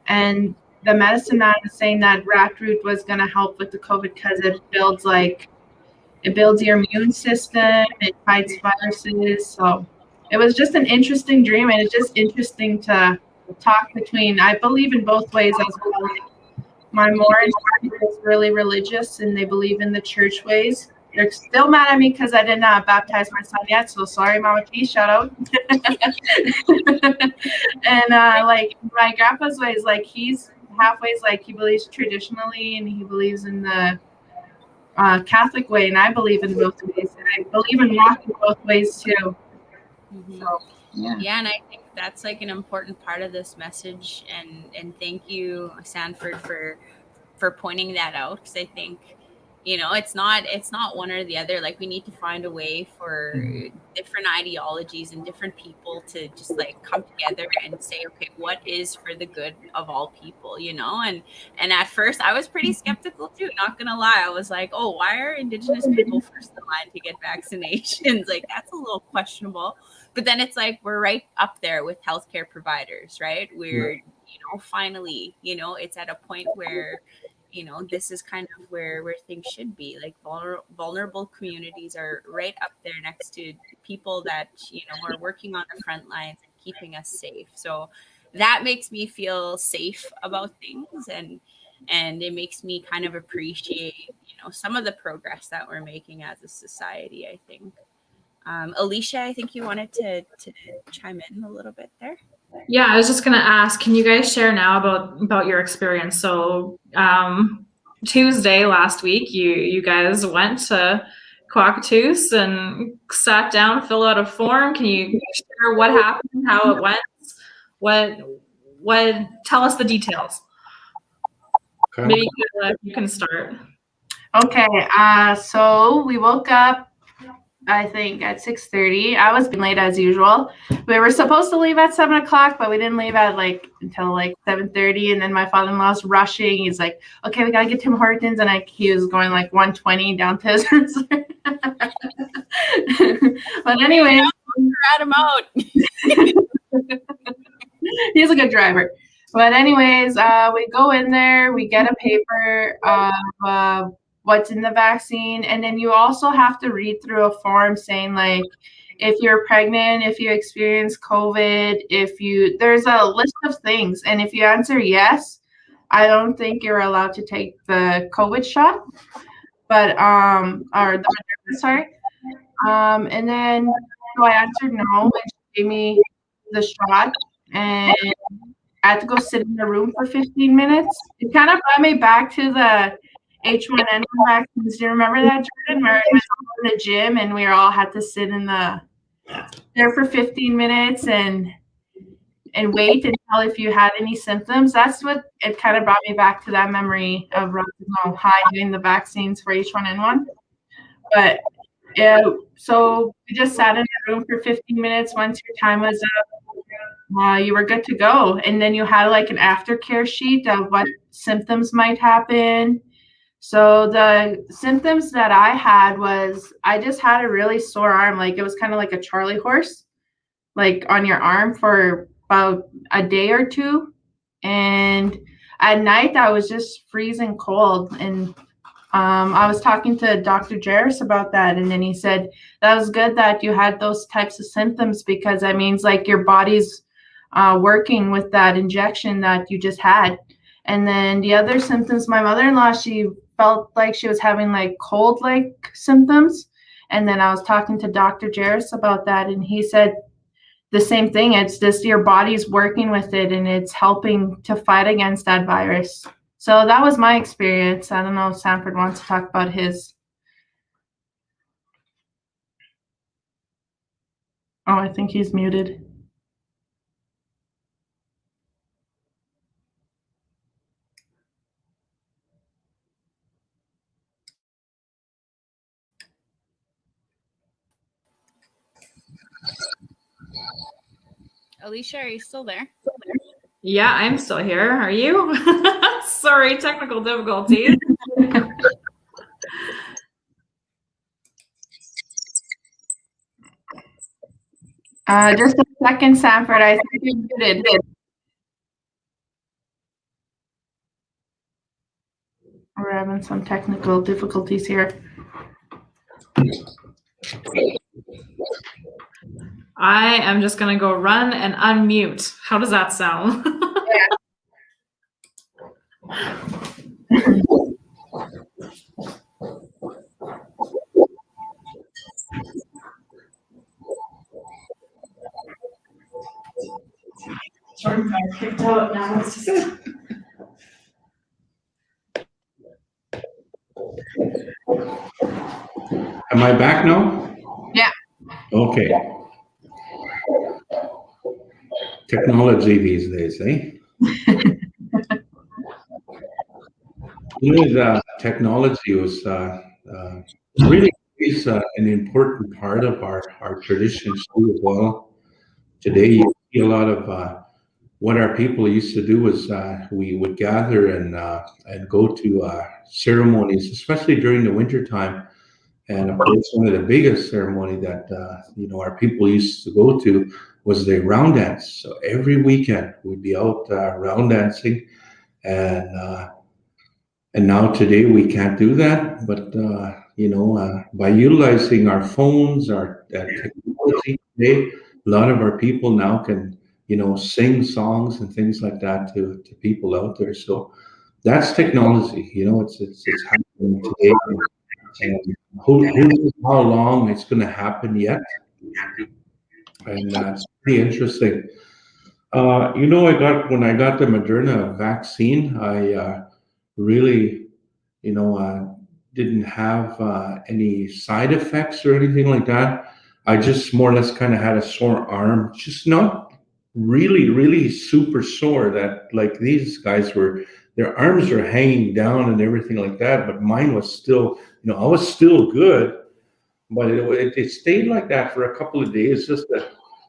and the medicine man was saying that rat root was going to help with the COVID because it builds your immune system, it fights viruses. So it was just an interesting dream, and it's just interesting to talk between. I believe in both ways as well. My Moorish is really religious, and they believe in the church ways, they're still mad at me because I did not baptize my son yet. So sorry, Mama T, shout out. And like my grandpa's ways, like he's halfway, like he believes traditionally and he believes in the Catholic way, and I believe in both ways. And I believe in walking both ways too. So, yeah, and I think that's like an important part of this message, and thank you, Sanford, for pointing that out, because I think, you know, it's not one or the other. Like, we need to find a way for different ideologies and different people to just like come together and say, okay, what is for the good of all people, you know? And at first I was pretty skeptical too, not gonna lie. I was like, oh, why are Indigenous people first in line to get vaccinations? Like, that's a little questionable. But then it's like, we're right up there with healthcare providers, right? We're, you know, finally, you know, it's at a point where, you know, this is kind of where things should be. Like, vulnerable communities are right up there next to people that, you know, are working on the front lines and keeping us safe. So that makes me feel safe about things, and it makes me kind of appreciate, you know, some of the progress that we're making as a society, I think. Alicia, I think you wanted to chime in a little bit there. Yeah, I was just going to ask, can you guys share now about your experience? So Tuesday last week, you guys went to Quacatoos and sat down, filled out a form. Can you share what happened, how it went? What? Tell us the details. Okay. Maybe you can start. okay, so we woke up, I think, at 6:30. I was late as usual. We were supposed to leave at 7 o'clock, but we didn't leave at until 7:30. And then my father-in-law's rushing. He's like, okay, we gotta get Tim Hortons. And he was going 120 down to his But anyway, rat him out. he's a good driver. But anyways, we go in there, we get a paper of what's in the vaccine, and then you also have to read through a form saying if you're pregnant, if you experience COVID, there's a list of things, and if you answer yes, I don't think you're allowed to take the COVID shot, but or the sorry, and then so I answered no, and she gave me the shot, and I had to go sit in the room for 15 minutes. It kind of brought me back to the H1N1 vaccines. Do you remember that, Jordyn? Where it was in the gym and we all had to sit there for 15 minutes and wait until if you had any symptoms. That's what it kind of brought me back to, that memory of doing the vaccines for H1N1. But so we just sat in the room for 15 minutes. Once your time was up, you were good to go. And then you had an aftercare sheet of what symptoms might happen. So the symptoms that I had was I just had a really sore arm. It was kind of like a Charlie horse, on your arm for about a day or two. And at night I was just freezing cold. And I was talking to Dr. Jaris about that. And then he said, that was good that you had those types of symptoms, because that means your body's working with that injection that you just had. And then the other symptoms, my mother-in-law, she felt like she was having cold-like symptoms. And then I was talking to Dr. Jaris about that, and he said the same thing. It's just your body's working with it, and it's helping to fight against that virus. So that was my experience. I don't know if Sanford wants to talk about his. Oh, I think he's muted. Alicia, are you still there? Yeah, I'm still here. Are you? Sorry, technical difficulties. Just a second, Sanford. I think you muted. We're having some technical difficulties here. I am just going to go run and unmute. How does that sound? So now it's just. Am I back now? Yeah. Okay. Technology these days, eh? The technology was really is an important part of our traditions too as well. Today, you see a lot of what our people used to do was we would gather and go to ceremonies, especially during the winter time. And of course, one of the biggest ceremony that our people used to go to was the round dance. So every weekend we'd be out round dancing, and now today we can't do that. But by utilizing our phones, our technology today, a lot of our people now can sing songs and things like that to people out there. So that's technology. It's happening today. And who knows how long it's going to happen yet? And that's pretty interesting. When I got the Moderna vaccine, I really, didn't have any side effects or anything like that. I just more or less kind of had a sore arm, just not really, really super sore that like these guys were, their arms are hanging down and everything like that. But mine was still, I was still good, but it stayed like that for a couple of days, just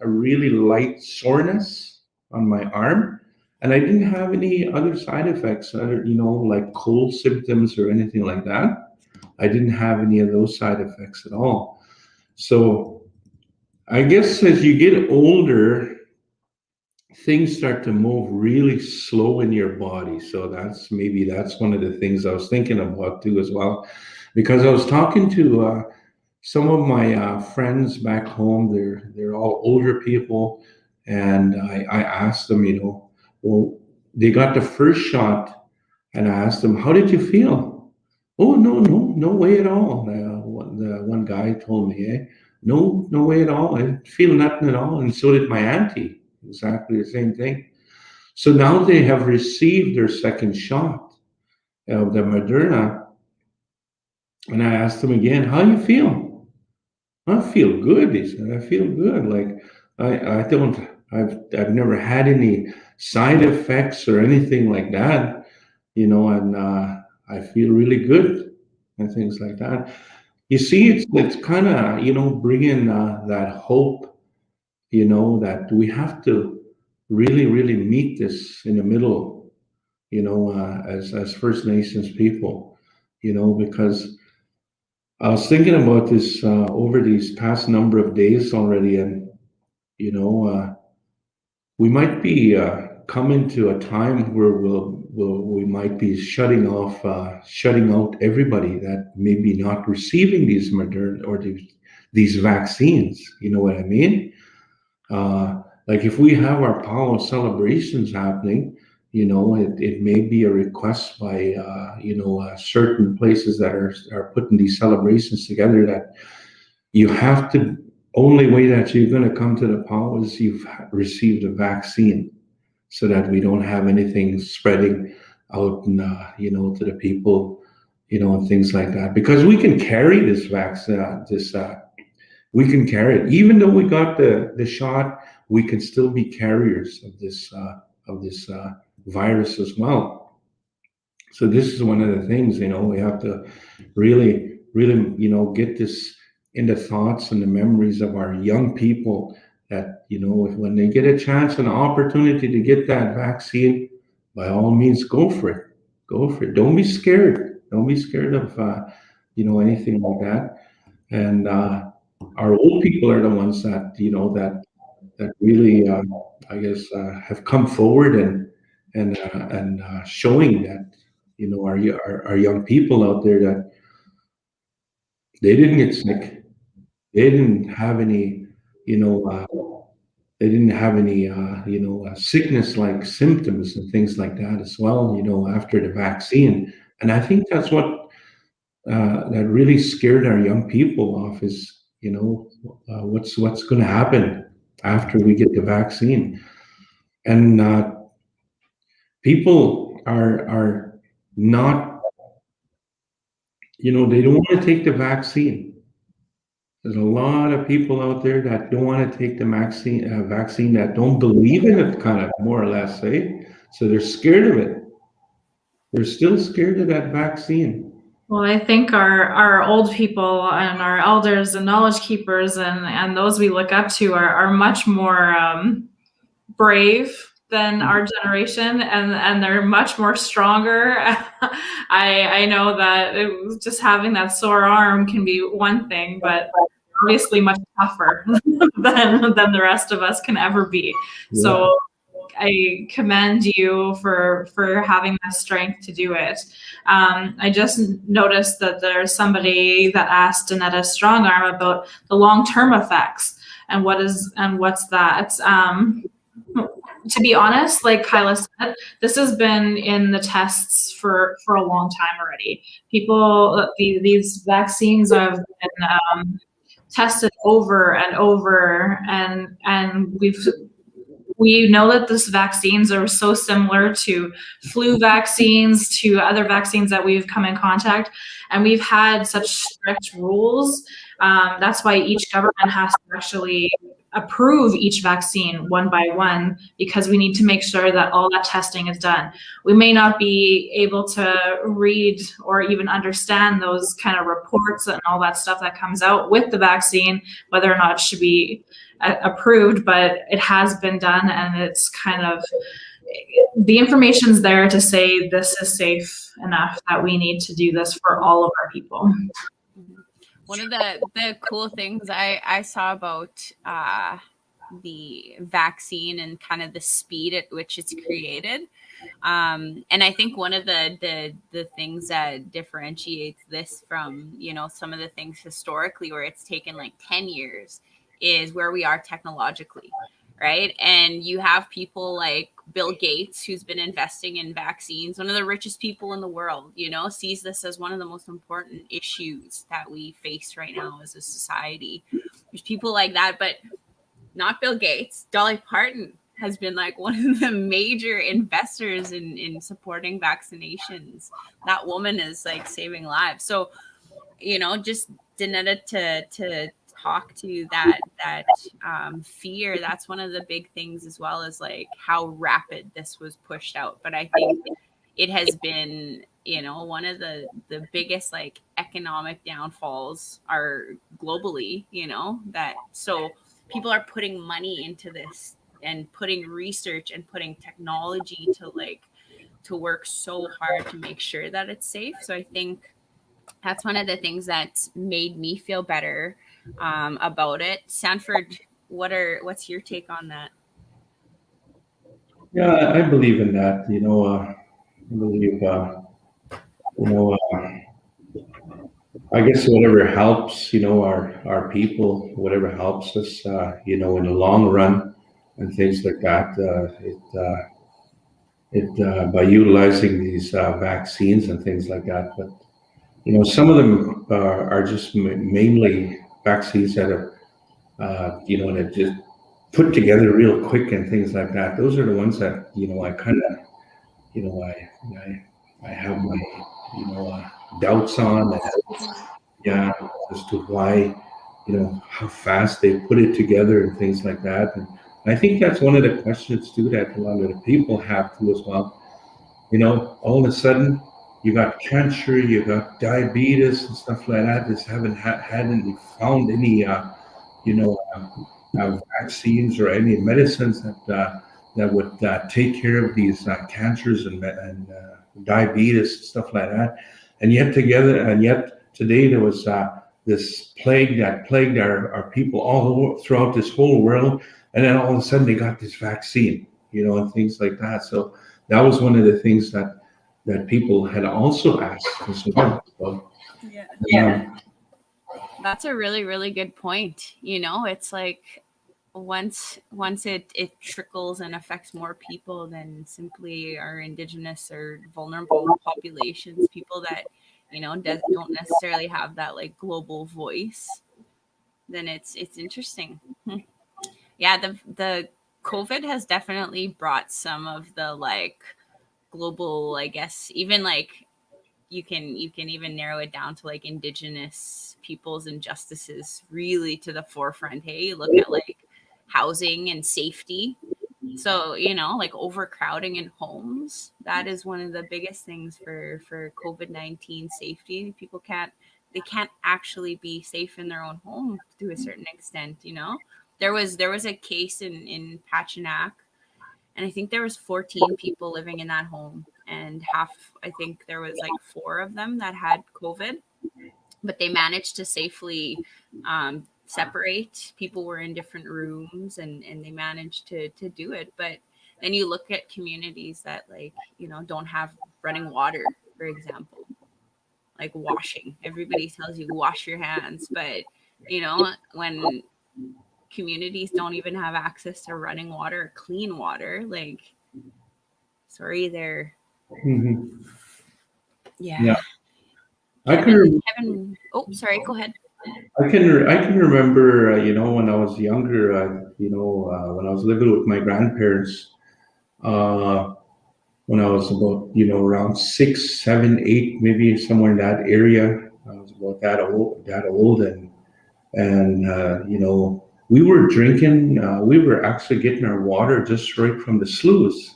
a really light soreness on my arm. And I didn't have any other side effects, like cold symptoms or anything like that. I didn't have any of those side effects at all. So I guess as you get older, things start to move really slow in your body. So that's one of the things I was thinking about too as well, because I was talking to some of my friends back home. They're all older people, and I asked them, well, they got the first shot, and I asked them, how did you feel? Oh, no way at all. The one guy told me, no way at all. I didn't feel nothing at all. And so did my auntie, exactly the same thing. So now they have received their second shot of the Moderna. And I asked them again, how do you feel? I feel good, he said. I feel good. Like I've never had any side effects or anything like that, and I feel really good and things like that. You see, it's kind of, bringing that hope, that we have to really, really meet this in the middle, as First Nations people, because I was thinking about this over these past number of days already, and we might be coming to a time where we might be shutting out everybody that may be not receiving these Moderna or these vaccines. You know what I mean? Like if we have our Powwow celebrations happening, it may be a request by certain places that are putting these celebrations together that you have to. Only way that you're going to come to the Powwow is you've received a vaccine, so that we don't have anything spreading out, and, to the people, and things like that. Because we can carry this vaccine, we can carry it. Even though we got the shot, we can still be carriers of this virus as well. So this is one of the things, we have to really, really, get this in the thoughts and the memories of our young people, that when they get a chance and an opportunity to get that vaccine, by all means go for it. Don't be scared of anything like that. And our old people are the ones that that really I guess have come forward and showing that our young people out there that they didn't get sick. They didn't have any, sickness-like symptoms and things like that as well, after the vaccine. And I think that's what that really scared our young people off is, what's going to happen after we get the vaccine. And people are not, they don't want to take the vaccine. There's a lot of people out there that don't want to take the vaccine that don't believe in it, kind of more or less, eh? So they're scared of it. They're still scared of that vaccine. Well, I think our old people and our elders and knowledge keepers and those we look up to are much more brave than our generation, and they're much more stronger. I know that just having that sore arm can be one thing, but obviously much tougher than the rest of us can ever be. Yeah. So I commend you for having the strength to do it. I just noticed that there's somebody that asked Danetta Strongarm about the long-term effects and what's that. To be honest, like Kyla said, this has been in the tests for a long time already. These vaccines have been tested over and over, and we know that these vaccines are so similar to flu vaccines, to other vaccines that we've come in contact, and we've had such strict rules. That's why each government has to actually approve each vaccine one by one, because we need to make sure that all that testing is done. We may not be able to read or even understand those kind of reports and all that stuff that comes out with the vaccine, whether or not it should be approved, but it has been done, and it's kind of, the information's there to say this is safe enough that we need to do this for all of our people. One of the cool things I saw about the vaccine and kind of the speed at which it's created, and I think one of the things that differentiates this from, some of the things historically where it's taken like 10 years is where we are technologically, right? And you have people like Bill Gates, who's been investing in vaccines, one of the richest people in the world, sees this as one of the most important issues that we face right now as a society. There's people like that, but not Bill Gates. Dolly Parton has been like one of the major investors in supporting vaccinations. That woman is like saving lives. So, just Danetta to talk to that fear. That's one of the big things, as well as like how rapid this was pushed out. But I think it has been, one of the biggest like economic downfalls are globally, that so people are putting money into this and putting research and putting technology to work so hard to make sure that it's safe. So I think that's one of the things that's made me feel better about it. Sanford, what's your take on that? Yeah, I believe in that. I believe, I guess whatever helps, our people, whatever helps us, in the long run and things like that, by utilizing these vaccines and things like that. But, some of them are just mainly vaccines that are, that just put together real quick and things like that. Those are the ones that, I kind of, I have my, doubts on, as to why, how fast they put it together and things like that. And I think that's one of the questions too that a lot of the people have too as well. All of a sudden you got cancer, you got diabetes and stuff like that. Just hadn't found any, vaccines or any medicines that would take care of these cancers and diabetes, stuff like that. And yet today there was this plague that plagued our people all throughout this whole world. And then all of a sudden they got this vaccine, and things like that. So that was one of the things that people had also asked as well. So, yeah. That's a really, really good point. It's like once it trickles and affects more people than simply our Indigenous or vulnerable populations, people that, don't necessarily have that like global voice, then it's interesting. Yeah, the COVID has definitely brought some of the like global, I guess, even like you can even narrow it down to like Indigenous peoples' injustices really to the forefront. Hey, you look at like housing and safety. So, like overcrowding in homes, that is one of the biggest things for COVID-19 safety. People can't actually be safe in their own home to a certain extent. There was a case in Pachinak, and I think there was 14 people living in that home, and I think there was like 4 of them that had COVID, but they managed to safely separate. People were in different rooms, and they managed to do it. But then you look at communities that like, don't have running water, for example, like washing. Everybody tells you wash your hands, but when communities don't even have access to running water or clean water, like, sorry, they're Mhm. yeah. Yeah. Kevin, oh, sorry, go ahead. I can remember, when I was younger, when I was living with my grandparents, uh, when I was about, around 6, 7, 8, maybe somewhere in that area. I was about that old, and we were drinking. We were actually getting our water just right from the sloughs.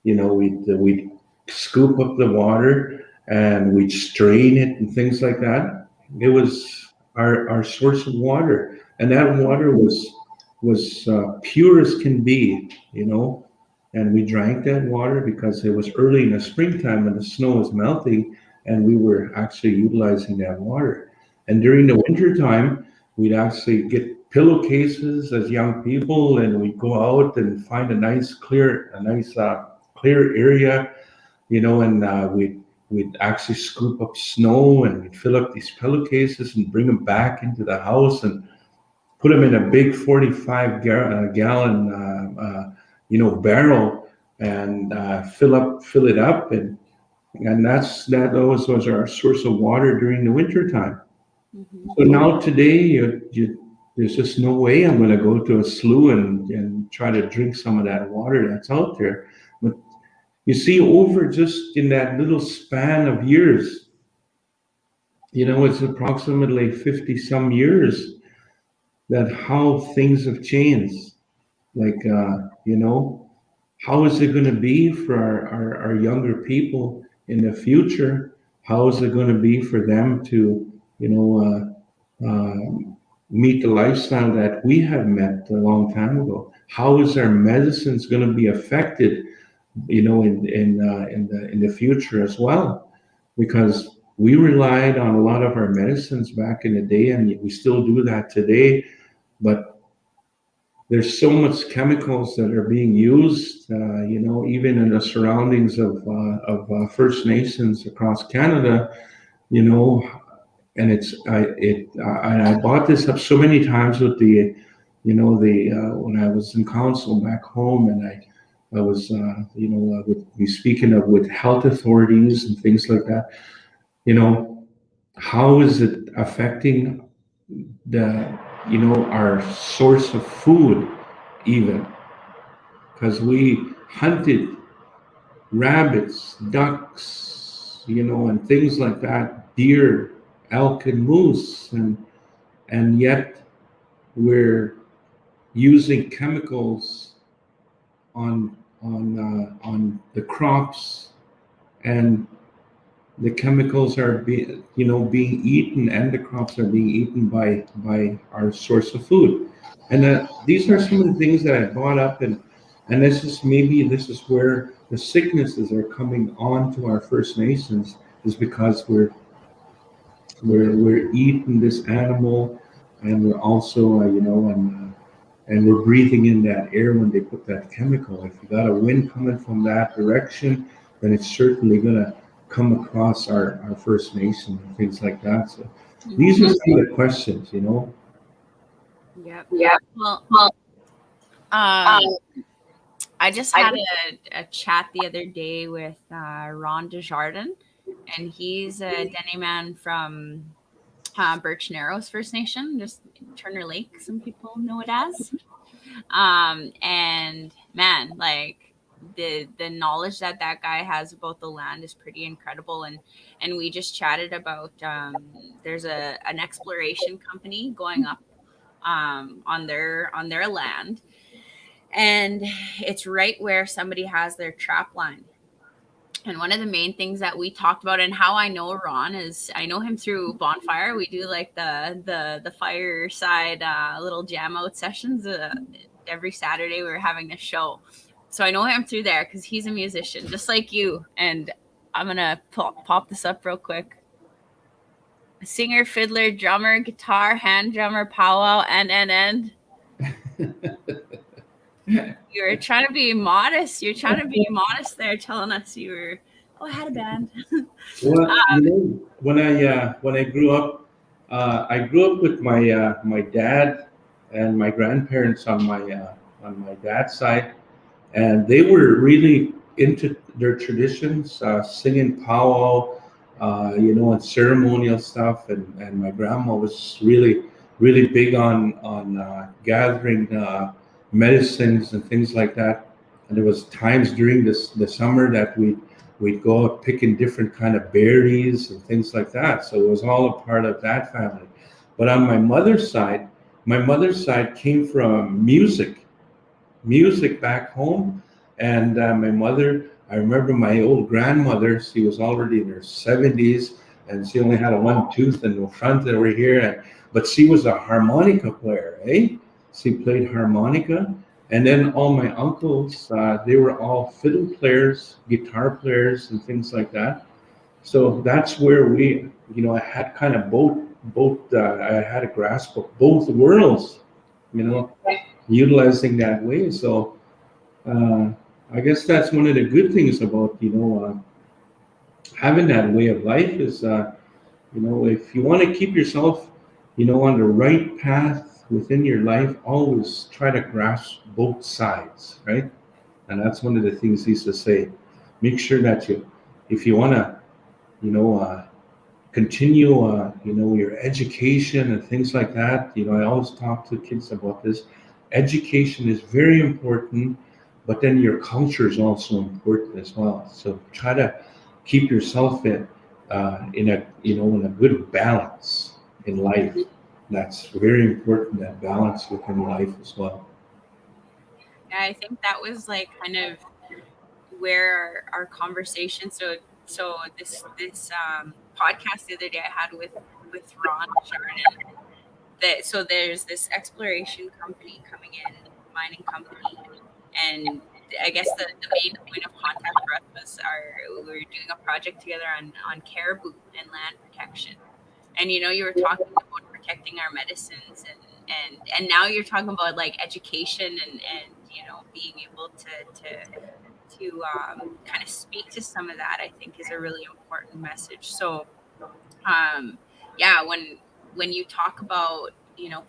We'd scoop up the water and we'd strain it and things like that. It was our source of water, and that water was pure as can be, and we drank that water because it was early in the springtime and the snow was melting, and we were actually utilizing that water. And during the winter time, we'd actually get pillowcases as young people, and we'd go out and find a nice clear area, and we'd actually scoop up snow, and we'd fill up these pillowcases and bring them back into the house and put them in a big 45 gallon barrel, and fill it up, and that always was our source of water during the winter time. Mm-hmm. So now today, there's just no way I'm going to go to a slough and try to drink some of that water that's out there. But you see, over just in that little span of years, it's approximately 50 some years, that how things have changed. Like, how is it going to be for our younger people in the future? How is it going to be for them to, meet the lifestyle that we have met a long time ago? How is our medicines going to be affected, in the future as well? Because we relied on a lot of our medicines back in the day, and we still do that today. But there's so much chemicals that are being used, even in the surroundings of First Nations across Canada, and I brought this up so many times with when I was in council back home, and I was, would be speaking of with health authorities and things like that. How is it affecting our source of food, even? Because we hunted rabbits, ducks, and things like that, deer, elk, and moose, and yet we're using chemicals on the crops, and the chemicals are being eaten, and the crops are being eaten by our source of food. And these are some of the things that I brought up, and this is where the sicknesses are coming on to our First Nations, is because we're eating this animal, and we're also and we're breathing in that air when they put that chemical. If you got a wind coming from that direction, then it's certainly going to come across our First Nation and things like that. So these are some of the questions, Yep. Yeah. Well, I just had a chat the other day with Ron Desjardins, and he's a Dene man from Birch Narrows First Nation, just Turner Lake, some people know it as. And man, like, the knowledge that guy has about the land is pretty incredible. And we just chatted about there's an exploration company going up on their land, and it's right where somebody has their trap line. And one of the main things that we talked about, and how I know Ron, is I know him through Bonfire. We do like the fireside little jam out sessions every Saturday. We're having a show, so I know him through there because he's a musician just like you. And I'm gonna pop this up real quick. Singer, fiddler, drummer, guitar, hand drummer, powwow, and. You're trying to be modest. You're trying to be modest there, telling us you were. Oh, I had a band. Well, when I grew up, with my dad and my grandparents on my dad's side, and they were really into their traditions, singing powwow, and ceremonial stuff. And my grandma was really, really big on gathering medicines and things like that. And there was times during the summer that we'd go out picking different kind of berries and things like that. So it was all a part of that family. But on my mother's side came from music back home. And my mother, I remember my old grandmother, she was already in her 70s, and she only had a one tooth in the front over here. But she was a harmonica player, eh? She played harmonica. And then all my uncles, they were all fiddle players, guitar players, and things like that. So that's where I had kind of both. I had a grasp of both worlds, utilizing that way. So I guess that's one of the good things about having that way of life is if you want to keep yourself on the right path within your life, always try to grasp both sides, right? And that's one of the things he used to say. Make sure that if you want to, continue, your education and things like that. I always talk to kids about this. Education is very important, but then your culture is also important as well. So try to keep yourself in a good balance in life. That's very important, that balance within life as well. Yeah, I think that was like kind of where our conversation. So this podcast the other day I had with Ron and Jordyn. So there's this exploration company coming in, mining company, and I guess the main point of contact for us was we were doing a project together on caribou and land protection. And you were talking about protecting our medicines, and now you're talking about like education and being able to kind of speak to some of that, I think is a really important message. So when you talk about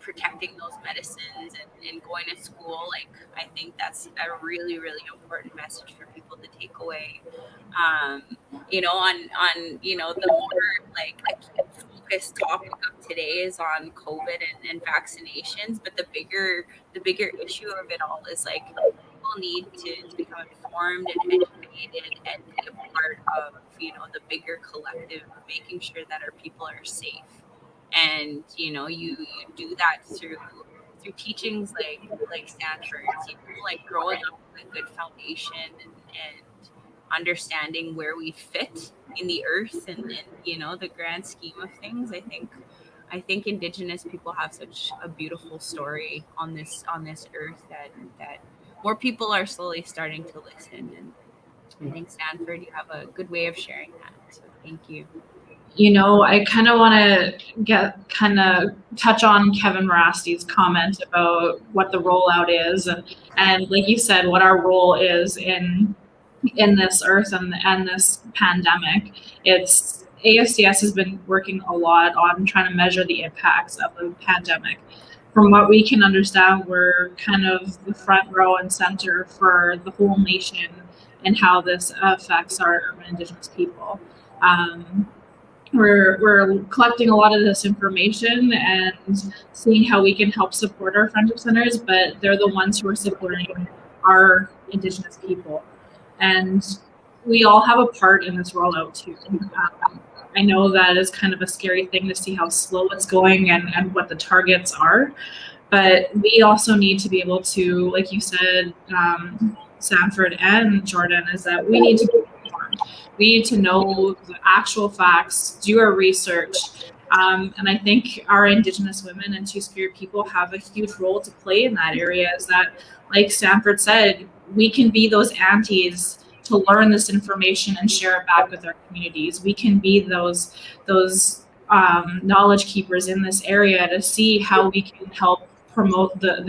protecting those medicines and going to school, like I think that's a really, really important message for people to take away. On the more like focused topic of today is on COVID and vaccinations, but the bigger issue of it all is like people need to become informed and educated and be a part of the bigger collective, making sure that our people are safe. And you do that through teachings like Sanford's, like growing up with a good foundation and understanding where we fit in the earth and the grand scheme of things. I think Indigenous people have such a beautiful story on this earth that more people are slowly starting to listen. And I think Sanford, you have a good way of sharing that. So thank you. I kind of want to touch on Kevin Morasti's comment about what the rollout is, and like you said, what our role is in this earth and this pandemic. It's AFCS has been working a lot on trying to measure the impacts of the pandemic. From what we can understand, we're kind of the front row and center for the whole nation and how this affects our urban Indigenous people. We're collecting a lot of this information and seeing how we can help support our friendship centers, but they're the ones who are supporting our Indigenous people. And we all have a part in this rollout too. I know that is kind of a scary thing to see how slow it's going and what the targets are. But we also need to be able to, like you said, Sanford and Jordyn, is that we need to be informed. We need to know the actual facts, do our research. And I think our Indigenous women and Two-Spirit people have a huge role to play in that area, is that, like Sanford said, we can be those aunties to learn this information and share it back with our communities. We can be those knowledge keepers in this area to see how we can help promote the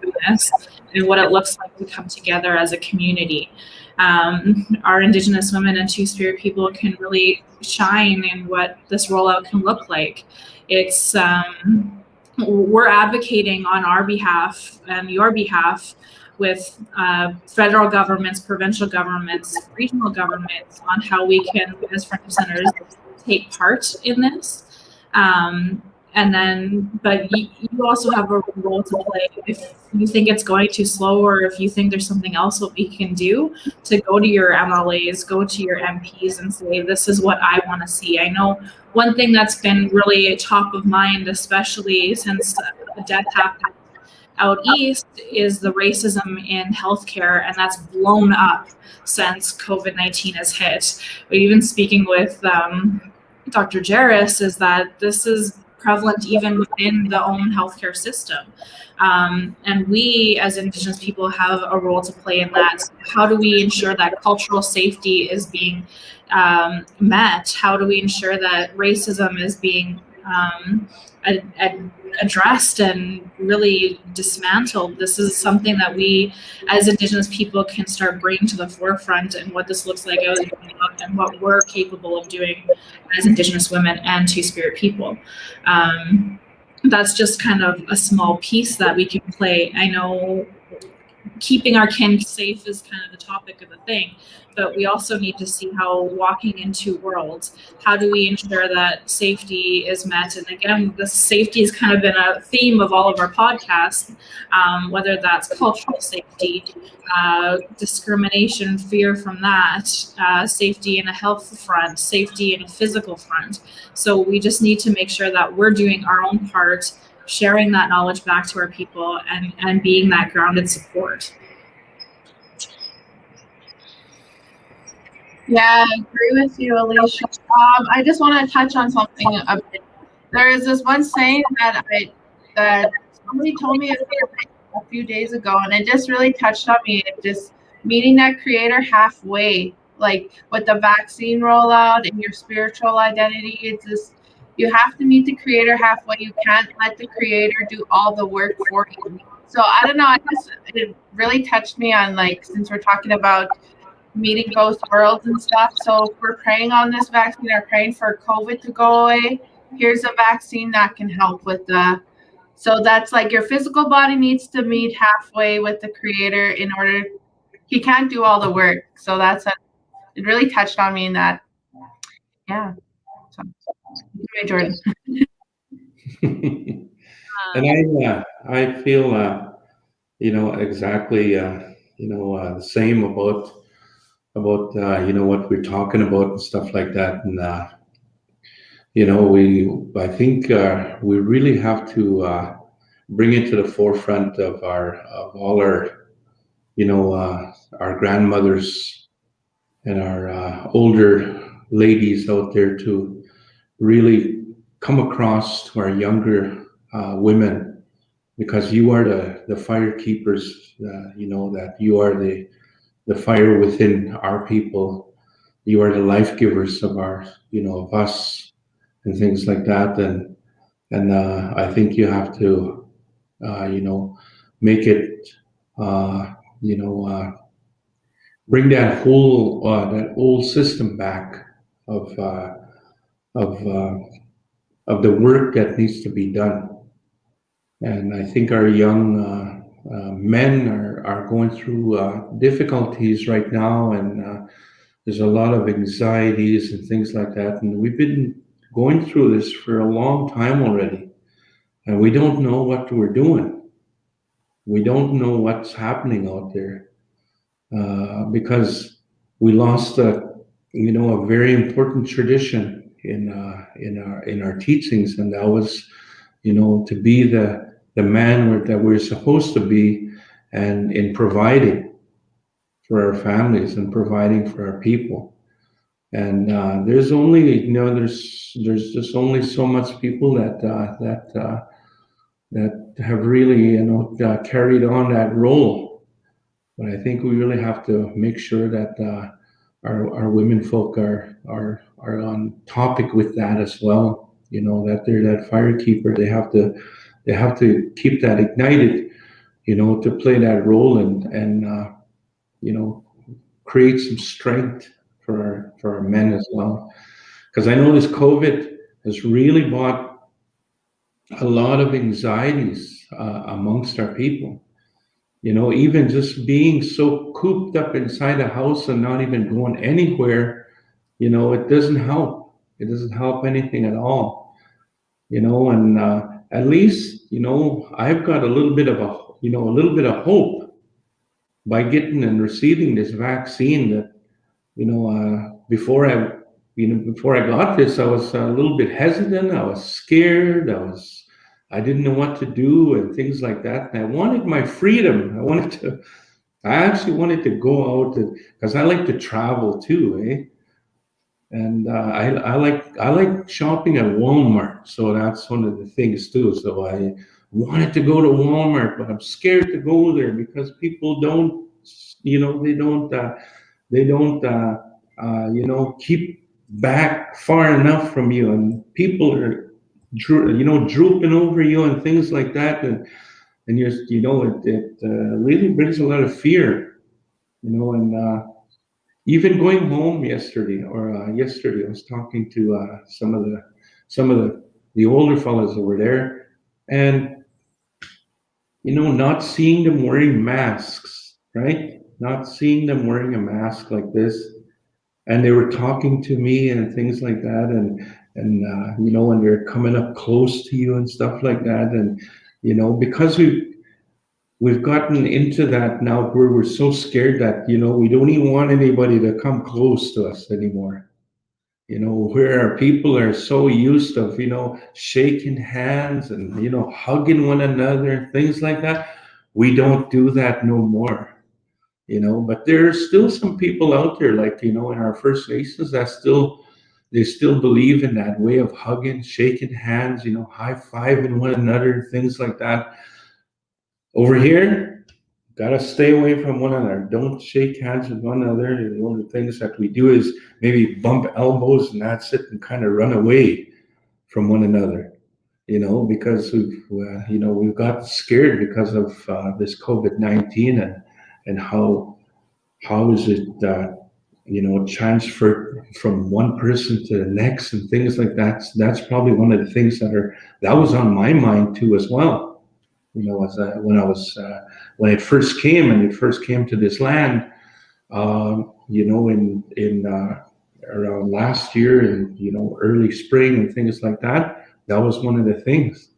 goodness and what it looks like to come together as a community. Our Indigenous women and Two-Spirit people can really shine in what this rollout can look like. It's we're advocating on our behalf and your behalf with federal governments, provincial governments, regional governments on how we can, as friendship centers, take part in this. But you also have a role to play if you think it's going too slow, or if you think there's something else that we can do, to go to your MLAs, go to your MPs and say, this is what I want to see. I know one thing that's been really top of mind, especially since the death happened out east, is the racism in healthcare, and that's blown up since COVID-19 has hit. But even speaking with Dr. Jaris, is that this is prevalent even within the own healthcare system. And we as Indigenous people have a role to play in that. How do we ensure that cultural safety is being met? How do we ensure that racism is being addressed and really dismantled? This is something that we as Indigenous people can start bringing to the forefront, and what this looks like and what we're capable of doing as Indigenous women and Two-Spirit people. That's just kind of a small piece that we can play. I know keeping our kin safe is kind of the topic of the thing, but we also need to see how, walking into worlds, how do we ensure that safety is met? And again, the safety has kind of been a theme of all of our podcasts, whether that's cultural safety, discrimination, fear from that, safety in a health front, safety in a physical front. So we just need to make sure that we're doing our own part, sharing that knowledge back to our people, and being that grounded support. Yeah, I agree with you, Alicia. I just want to touch on something a bit. There is this one saying that somebody told me a few days ago, and it just really touched on me. Just meeting that creator halfway, like with the vaccine rollout and your spiritual identity. It's just, you have to meet the creator halfway. You can't let the creator do all the work for you. So I don't know, it really touched me on, like, since we're talking about meeting both worlds and stuff. So if we're praying on this vaccine or praying for COVID to go away, here's a vaccine that can help with so that's like your physical body needs to meet halfway with the creator in order, he can't do all the work. So it really touched on me in that. Yeah. So, Jordyn. And I feel, exactly, the same about what we're talking about and stuff like that. And I think we really have to bring it to the forefront of all our our grandmothers and our older ladies out there, to really come across to our younger women, because you are the fire keepers. That you are the fire within our people. You are the life givers of of us and things like that. And I think you have to, make it, bring that old system back of the work that needs to be done. And I think our young men are going through difficulties right now, and there's a lot of anxieties and things like that. And we've been going through this for a long time already, and we don't know what we're doing. We don't know what's happening out there, because we lost a very important tradition in our teachings, and that was, to be the man that we're supposed to be, and in providing for our families and providing for our people. And there's only, there's just only so much people that have really, carried on that role. But I think we really have to make sure that our women folk are on topic with that as well. That they're that firekeeper. They have to keep that ignited, to play that role and create some strength for our men as well. Because I know this COVID has really brought a lot of anxieties amongst our people. Even just being so cooped up inside a house and not even going anywhere, it doesn't help. It doesn't help anything at all. And at least, I've got a little bit of hope by getting and receiving this vaccine. That, before I got this, I was a little bit hesitant. I was scared. I didn't know what to do and things like that. And I wanted my freedom. I actually wanted to go out because I like to travel too, eh? And I like shopping at Walmart. So that's one of the things too. So I wanted to go to Walmart, but I'm scared to go there because people don't, they don't keep back far enough from you, and people are drooping over you and things like that, and it really brings a lot of fear, and even going home yesterday I was talking to some of the older fellas that were there, and not seeing them wearing masks, right? Not seeing them wearing a mask like this, and they were talking to me and things like that, and when they're coming up close to you and stuff like that, and because we've gotten into that now where we're so scared that we don't even want anybody to come close to us anymore. Where our people are so used of shaking hands and hugging one another and things like that, we don't do that no more. But there's still some people out there, like, in our First Nations, they still believe in that way of hugging, shaking hands, high-fiving one another, things like that. Over here, gotta stay away from one another. Don't shake hands with one another. The only things that we do is maybe bump elbows, and that's it, and kind of run away from one another, because we've got scared because of this COVID-19 and how is it transferred from one person to the next and things like that. So that's probably one of the things that was on my mind too as well. When it first came to this land, in around last year and early spring and things like that. That was one of the things,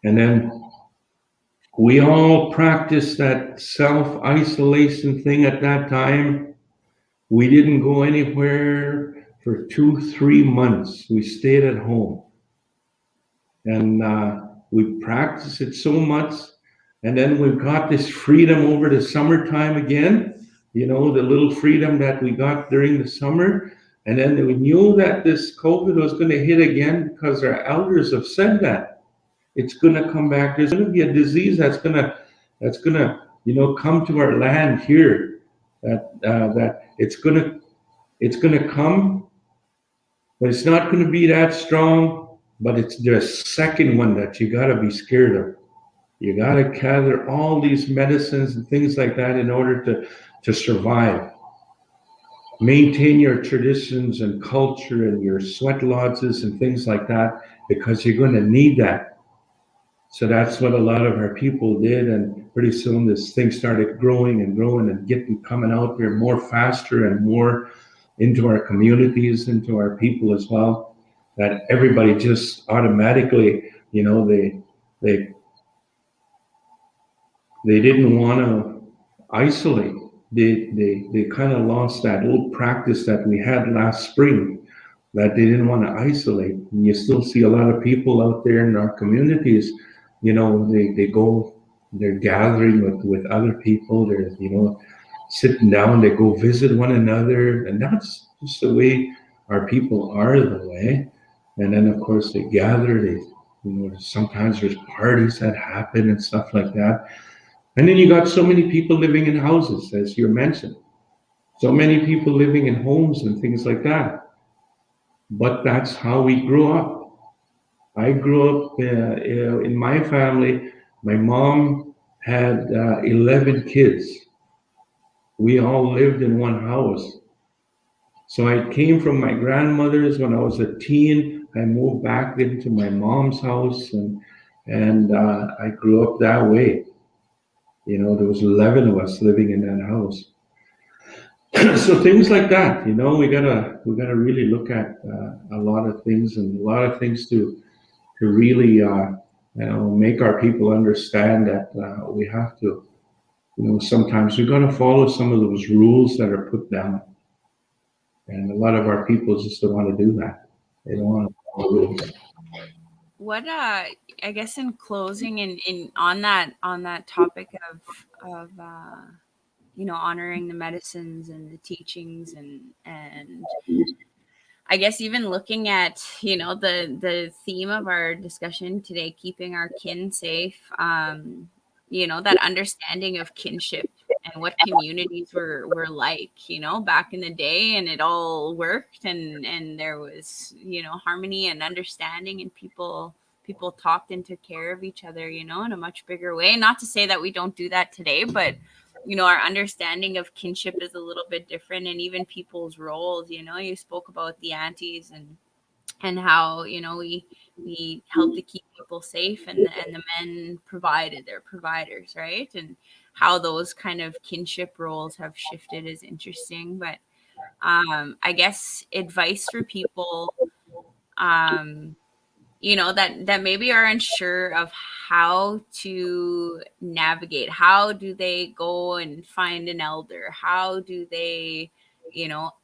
and then we all practiced that self-isolation thing at that time. We didn't go anywhere for 2-3 months. We stayed at home. And we practiced it so much. And then we've got this freedom over the summertime again, the little freedom that we got during the summer. And then we knew that this COVID was going to hit again because our elders have said that. It's going to come back. There's going to be a disease that's going to come to our land here. That it's going to come, but it's not going to be that strong. But it's the second one that you got to be scared of. You got to gather all these medicines and things like that in order to survive. Maintain your traditions and culture and your sweat lodges and things like that, because you're going to need that. So that's what a lot of our people did, and pretty soon this thing started growing and coming out there more faster and more into our communities, into our people as well. That everybody just automatically, they didn't want to isolate. they kind of lost that old practice that we had last spring, that they didn't want to isolate. And you still see a lot of people out there in our communities, they're gathering with other people, they're, sitting down, they go visit one another, and that's just the way our people are, the way. And then of course they gather, sometimes there's parties that happen and stuff like that. And then you got so many people living in houses, as you mentioned. So many people living in homes and things like that. But that's how we grew up. I grew up in my family. My mom had 11 kids. We all lived in one house. So I came from my grandmother's when I was a teen. I moved back into my mom's house, and I grew up that way. There was 11 of us living in that house. So things like that, we gotta really look at a lot of things, and a lot of things to really make our people understand that we have to, sometimes we got to follow some of those rules that are put down. And a lot of our people just don't want to do that. They don't want to follow rules. What I guess in closing, and on that topic of honoring the medicines and the teachings, and I guess even looking at the theme of our discussion today, keeping our kin safe, that understanding of kinship and what communities were like, back in the day, and it all worked, and there was, harmony and understanding, and people talked and took care of each other, in a much bigger way. Not to say that we don't do that today, but our understanding of kinship is a little bit different, and even people's roles, you spoke about the aunties and how, we help to keep people safe, and the men they're providers, right? And how those kind of kinship roles have shifted is interesting. But I guess advice for people, that maybe are unsure of how to navigate. How do they go and find an elder? How do they,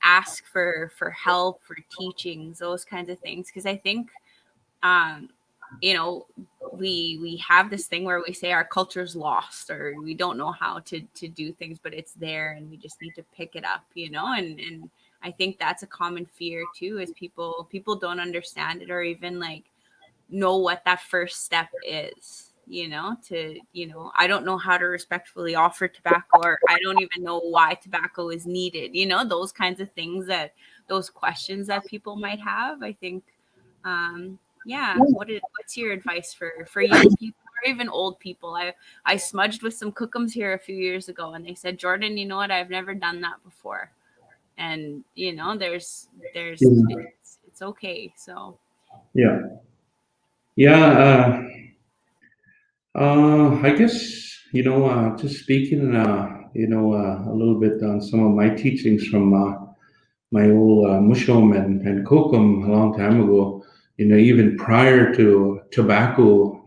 ask for help, for teachings, those kinds of things? Because I think, we have this thing where we say our culture's lost, or we don't know how to do things, but it's there and we just need to pick it up, and I think that's a common fear too, is people don't understand it, or even know what that first step is, I don't know how to respectfully offer tobacco, or I don't even know why tobacco is needed, those kinds of things, those questions that people might have. I think, what's your advice for young people, or even old people? I smudged with some cookums here a few years ago, and they said, Jordyn, you know what? I've never done that before. And, there's it's okay. So. Yeah. I guess, just speaking, a little bit on some of my teachings from my old mushroom and kokum a long time ago, even prior to tobacco,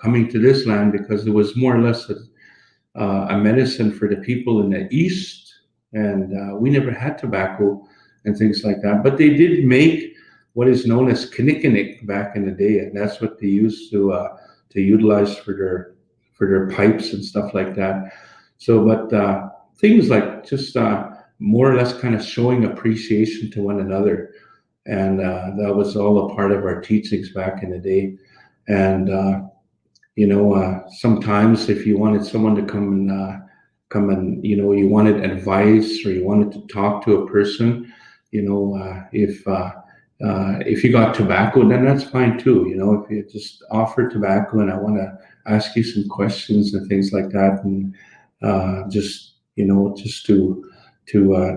coming to this land, because it was more or less a medicine for the people in the East, and we never had tobacco and things like that. But they did make what is known as kinnikinnick back in the day, and that's what they used to utilize for their pipes and stuff like that. So, but things like just more or less kind of showing appreciation to one another, and that was all a part of our teachings back in the day. And sometimes if you wanted someone to come and you wanted advice, or you wanted to talk to a person, if you got tobacco, then that's fine too. If you just offer tobacco and I want to ask you some questions and things like that, and just to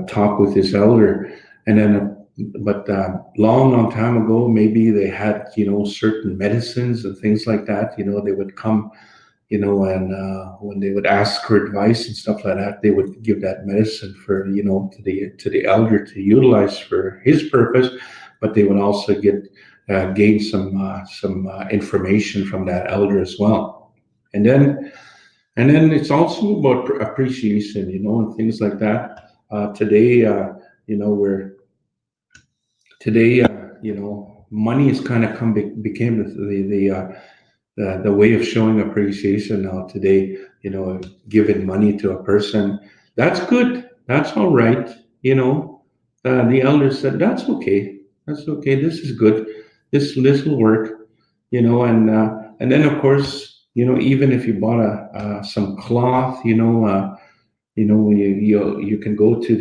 talk with this elder. And then, but long time ago, maybe they had, certain medicines and things like that. They would come, and when they would ask for advice and stuff like that, they would give that medicine for, to the elder to utilize for his purpose. But they would also gain some information from that elder as well. And then And then it's also about appreciation, and things like that. Today, money has kind of became the way of showing appreciation now today. Giving money to a person, that's good. That's all right. The elders said that's okay. That's okay. This is good. This will work. And then of course, even if you bought some cloth, you can go to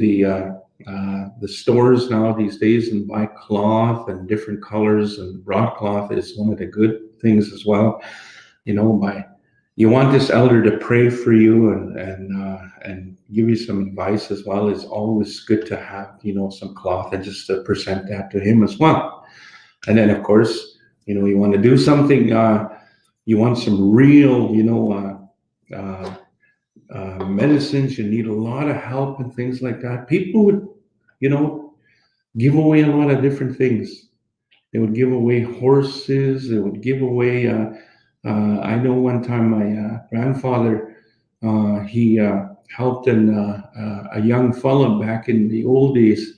the stores now these days and buy cloth and different colors, and broadcloth is one of the good things as well. You want this elder to pray for you and give you some advice as well. It's always good to have some cloth and just to present that to him as well. And then of course, you want to do something. You want some real medicines. You need a lot of help and things like that. People would give away a lot of different things. They would give away horses. They would give away. I know one time my grandfather, he helped a young fellow back in the old days.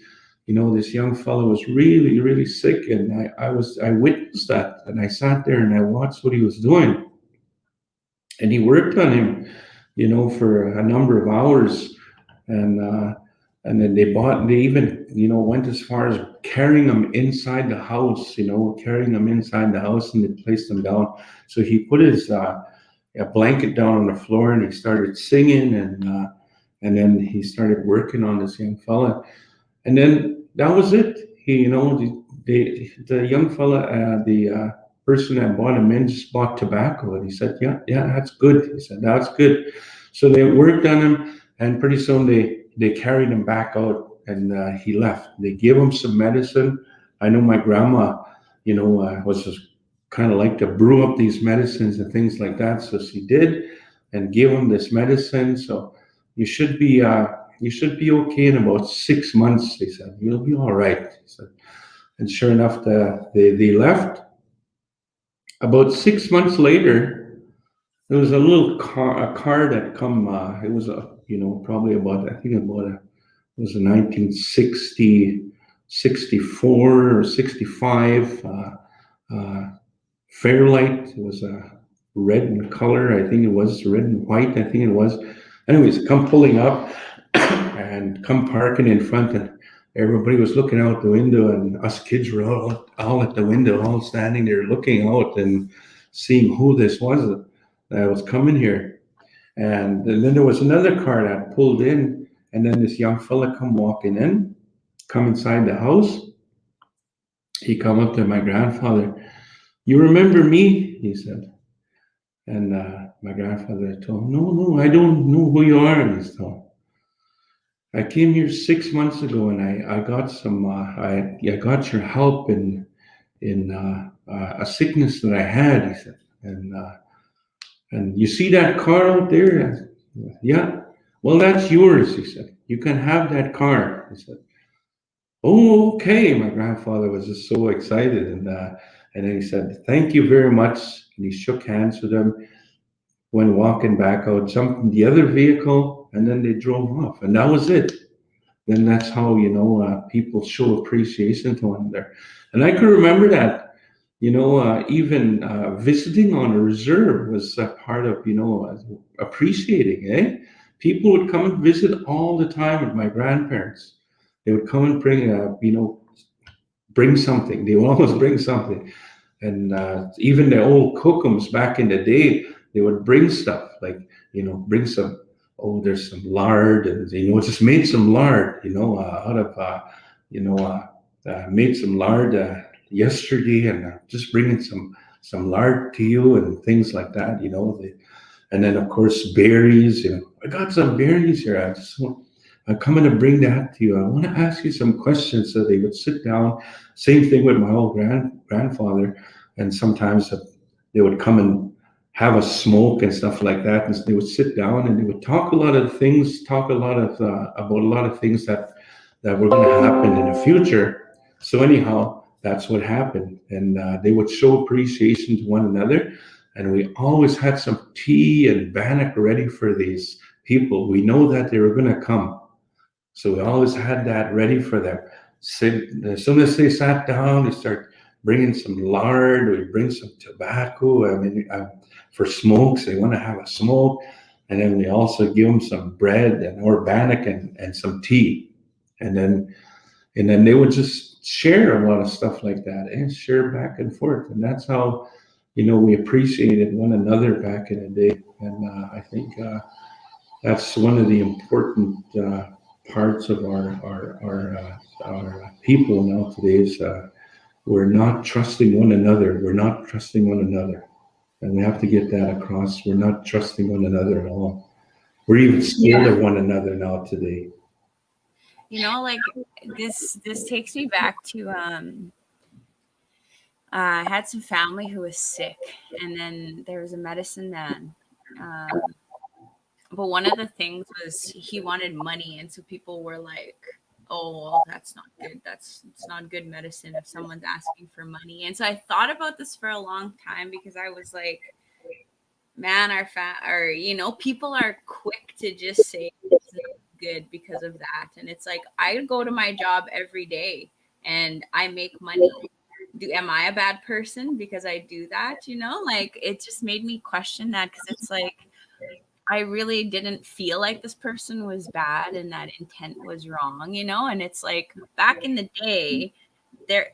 This young fellow was really, really sick, and I witnessed that, and I sat there and I watched what he was doing, and he worked on him, for a number of hours, and then they even went as far as carrying him inside the house, and they placed him down. So he put his a blanket down on the floor, and he started singing, and then he started working on this young fella, and then that was it. He, the young fella, the person that bought him in just bought tobacco, and he said, yeah, that's good. He said, that's good. So they worked on him, and pretty soon they carried him back out, and he left. They gave him some medicine. I know my grandma, was just kind of like to brew up these medicines and things like that. So she did, and gave him this medicine. So you should be okay in about 6 months. They said, you'll be all right. He said, and sure enough, they left. About 6 months later, there was a little car that come. It was probably about, I think it was a 1960, 64 or 65 Fairlight. It was a red in color. I think it was red and white. I think it was. Anyways, come pulling up and come parking in front, and everybody was looking out the window, and us kids were all at the window, all standing there looking out and seeing who this was that was coming here. And then there was another car that pulled in, and then this young fella come walking in, come inside the house. He come up to my grandfather. You remember me? He said. And my grandfather told him, no, I don't know who you are. And he said, I came here 6 months ago, and I got some. I got your help in a sickness that I had. He said, and you see that car out there? Said, yeah. Well, that's yours. He said, you can have that car. He said, oh, okay. My grandfather was just so excited, and then he said, thank you very much. And he shook hands with him, went walking back out, jumped in the other vehicle, and then they drove off, and that was it. Then that's how people show appreciation to one another. And I can remember that. Even visiting on a reserve was a part of appreciating. People would come and visit all the time with my grandparents. They would come and bring something. They would always bring something. And even the old cookums back in the day, they would bring stuff like bring some. Oh, there's some lard, and just made some lard, out of made some lard yesterday, and just bringing some lard to you and things like that, and then of course berries. I got some berries here. I'm coming to bring that to you. I want to ask you some questions. So they would sit down. Same thing with my old grandfather, and sometimes they would come and have a smoke and stuff like that, and they would sit down and they would talk about a lot of things that were going to happen in the future. So anyhow, that's what happened, and they would show appreciation to one another, And we always had some tea and bannock ready for these people. We know that they were going to come. So we always had that ready for them. As soon as they sat down, they start bringing some lard, we bring some tobacco. I mean, for smokes, they want to have a smoke. And then we also give them some bread or bannock and some tea. And then they would just share a lot of stuff like that and share back and forth. And that's how, we appreciated one another back in the day. And I think that's one of the important parts of our people nowadays. We're not trusting one another. We're not trusting one another. And we have to get that across. We're not trusting one another at all. We're even scared of one another now today. Like this takes me back to I had some family who was sick, and then there was a medicine man. But one of the things was he wanted money, and so people were like, "Oh, well, that's not good. It's not good medicine if someone's asking for money." And so I thought about this for a long time because I was like, "Man, people are quick to just say it's not good because of that." And it's like I go to my job every day and I make money. Am I a bad person because I do that? Like it just made me question that, because it's like I really didn't feel like this person was bad and that intent was wrong, and it's like back in the day there,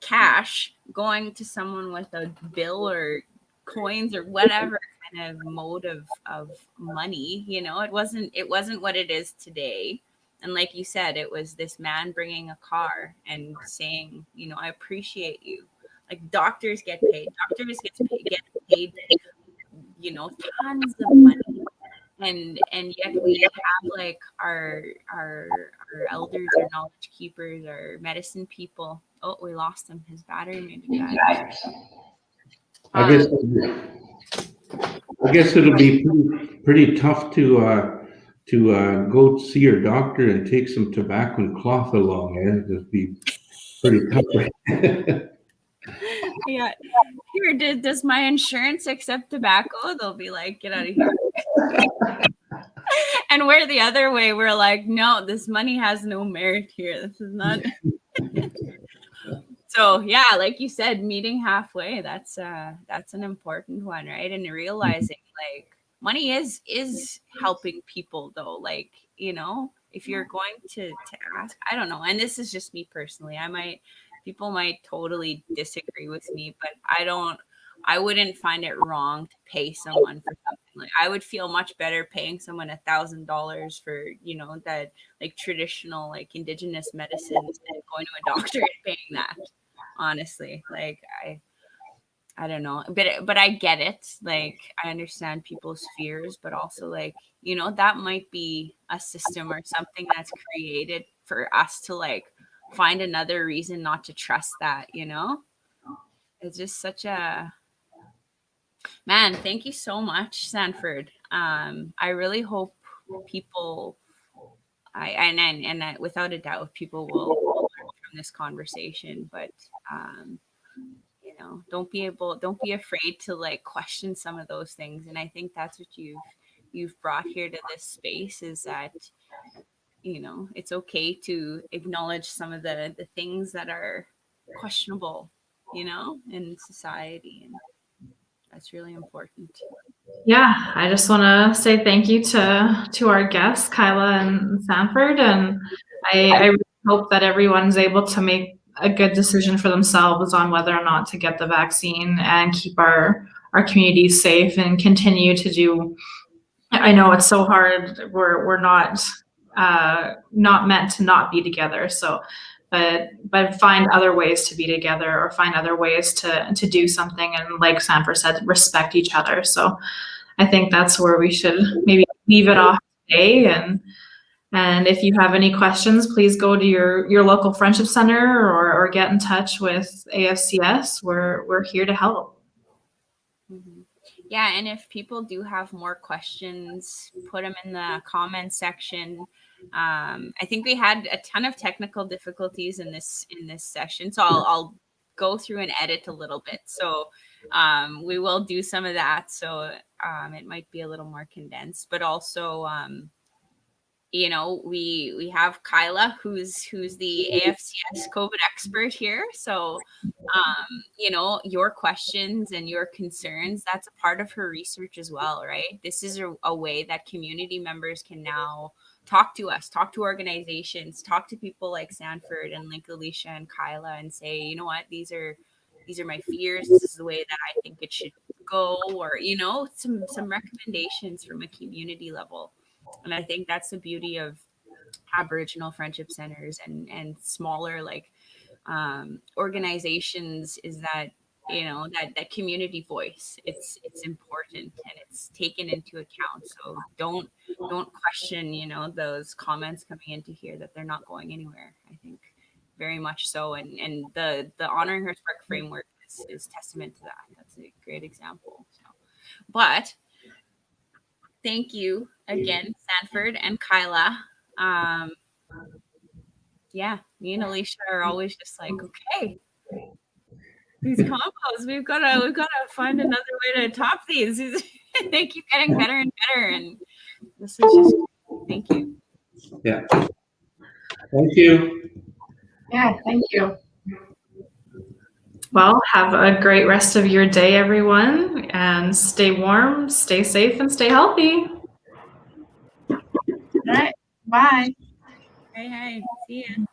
cash going to someone with a bill or coins or whatever kind of mode of money, it wasn't what it is today. And like you said, it was this man bringing a car and saying, I appreciate you. Like doctors get paid. Doctors get paid, tons of money. And yet we have like our elders, our knowledge keepers, our medicine people. Oh, we lost him. His battery maybe died. I guess it'll be pretty tough to go see your doctor and take some tobacco and cloth along. It'll be pretty tough. Yeah. Here, does my insurance accept tobacco? They'll be like, get out of here. And we're the other way. We're like, no, this money has no merit here. This is not. So yeah, like you said, meeting halfway, that's an important one, right? And realizing like money is helping people though. Like, if you're going to ask, I don't know. And this is just me personally. People might totally disagree with me, but I wouldn't find it wrong to pay someone for something. Like I would feel much better paying someone $1,000 for, that like traditional, like Indigenous medicine than going to a doctor and paying that. Honestly, like I don't know, but I get it. Like I understand people's fears, but also like, that might be a system or something that's created for us to like find another reason not to trust that, It's just such a man. Thank you so much, Sanford. I really hope people and without a doubt people will learn from this conversation, but don't be afraid to like question some of those things. And I think that's what you've brought here to this space, is that it's okay to acknowledge some of the things that are questionable, in society. And that's really important. Yeah, I just want to say thank you to our guests, Kyla and Sanford. And I really hope that everyone's able to make a good decision for themselves on whether or not to get the vaccine and keep our communities safe and continue to do. I know it's so hard. We're not meant to not be together. So, but find other ways to be together, or find other ways to do something. And like Sanford said, respect each other. So I think that's where we should maybe leave it off today. And if you have any questions, please go to your local friendship center or get in touch with AFCS. We're here to help. Mm-hmm. Yeah, and if people do have more questions, put them in the comment section. I think we had a ton of technical difficulties in this session, so I'll go through and edit a little bit. So we will do some of that. So it might be a little more condensed, but also, you know, we have Kyla, who's the AFCS COVID expert here. So, you know, your questions and your concerns, that's a part of her research as well, right? This is a way that community members can now talk to us, talk to organizations, talk to people like Sanford and like Alicia and Kyla, and say, you know what, these are my fears. This is the way that I think it should go, or, you know, some recommendations from a community level. And I think that's the beauty of Aboriginal Friendship Centers and smaller like organizations, is that, you know, that community voice, it's important and it's taken into account. So don't question, you know, those comments coming into here that they're not going anywhere. I think very much so. And the Honoring Her Spark framework is testament to that. That's a great example. So, but thank you again, Sanford and Kyla. Yeah, me and Alicia are always just like, okay, these combos, we've got to find another way to top these. They keep getting better and better, and this is just thank you. Yeah. Thank you. Yeah, thank you. Well, have a great rest of your day, everyone, and stay warm, stay safe, and stay healthy. All right. Bye. Hey, see ya.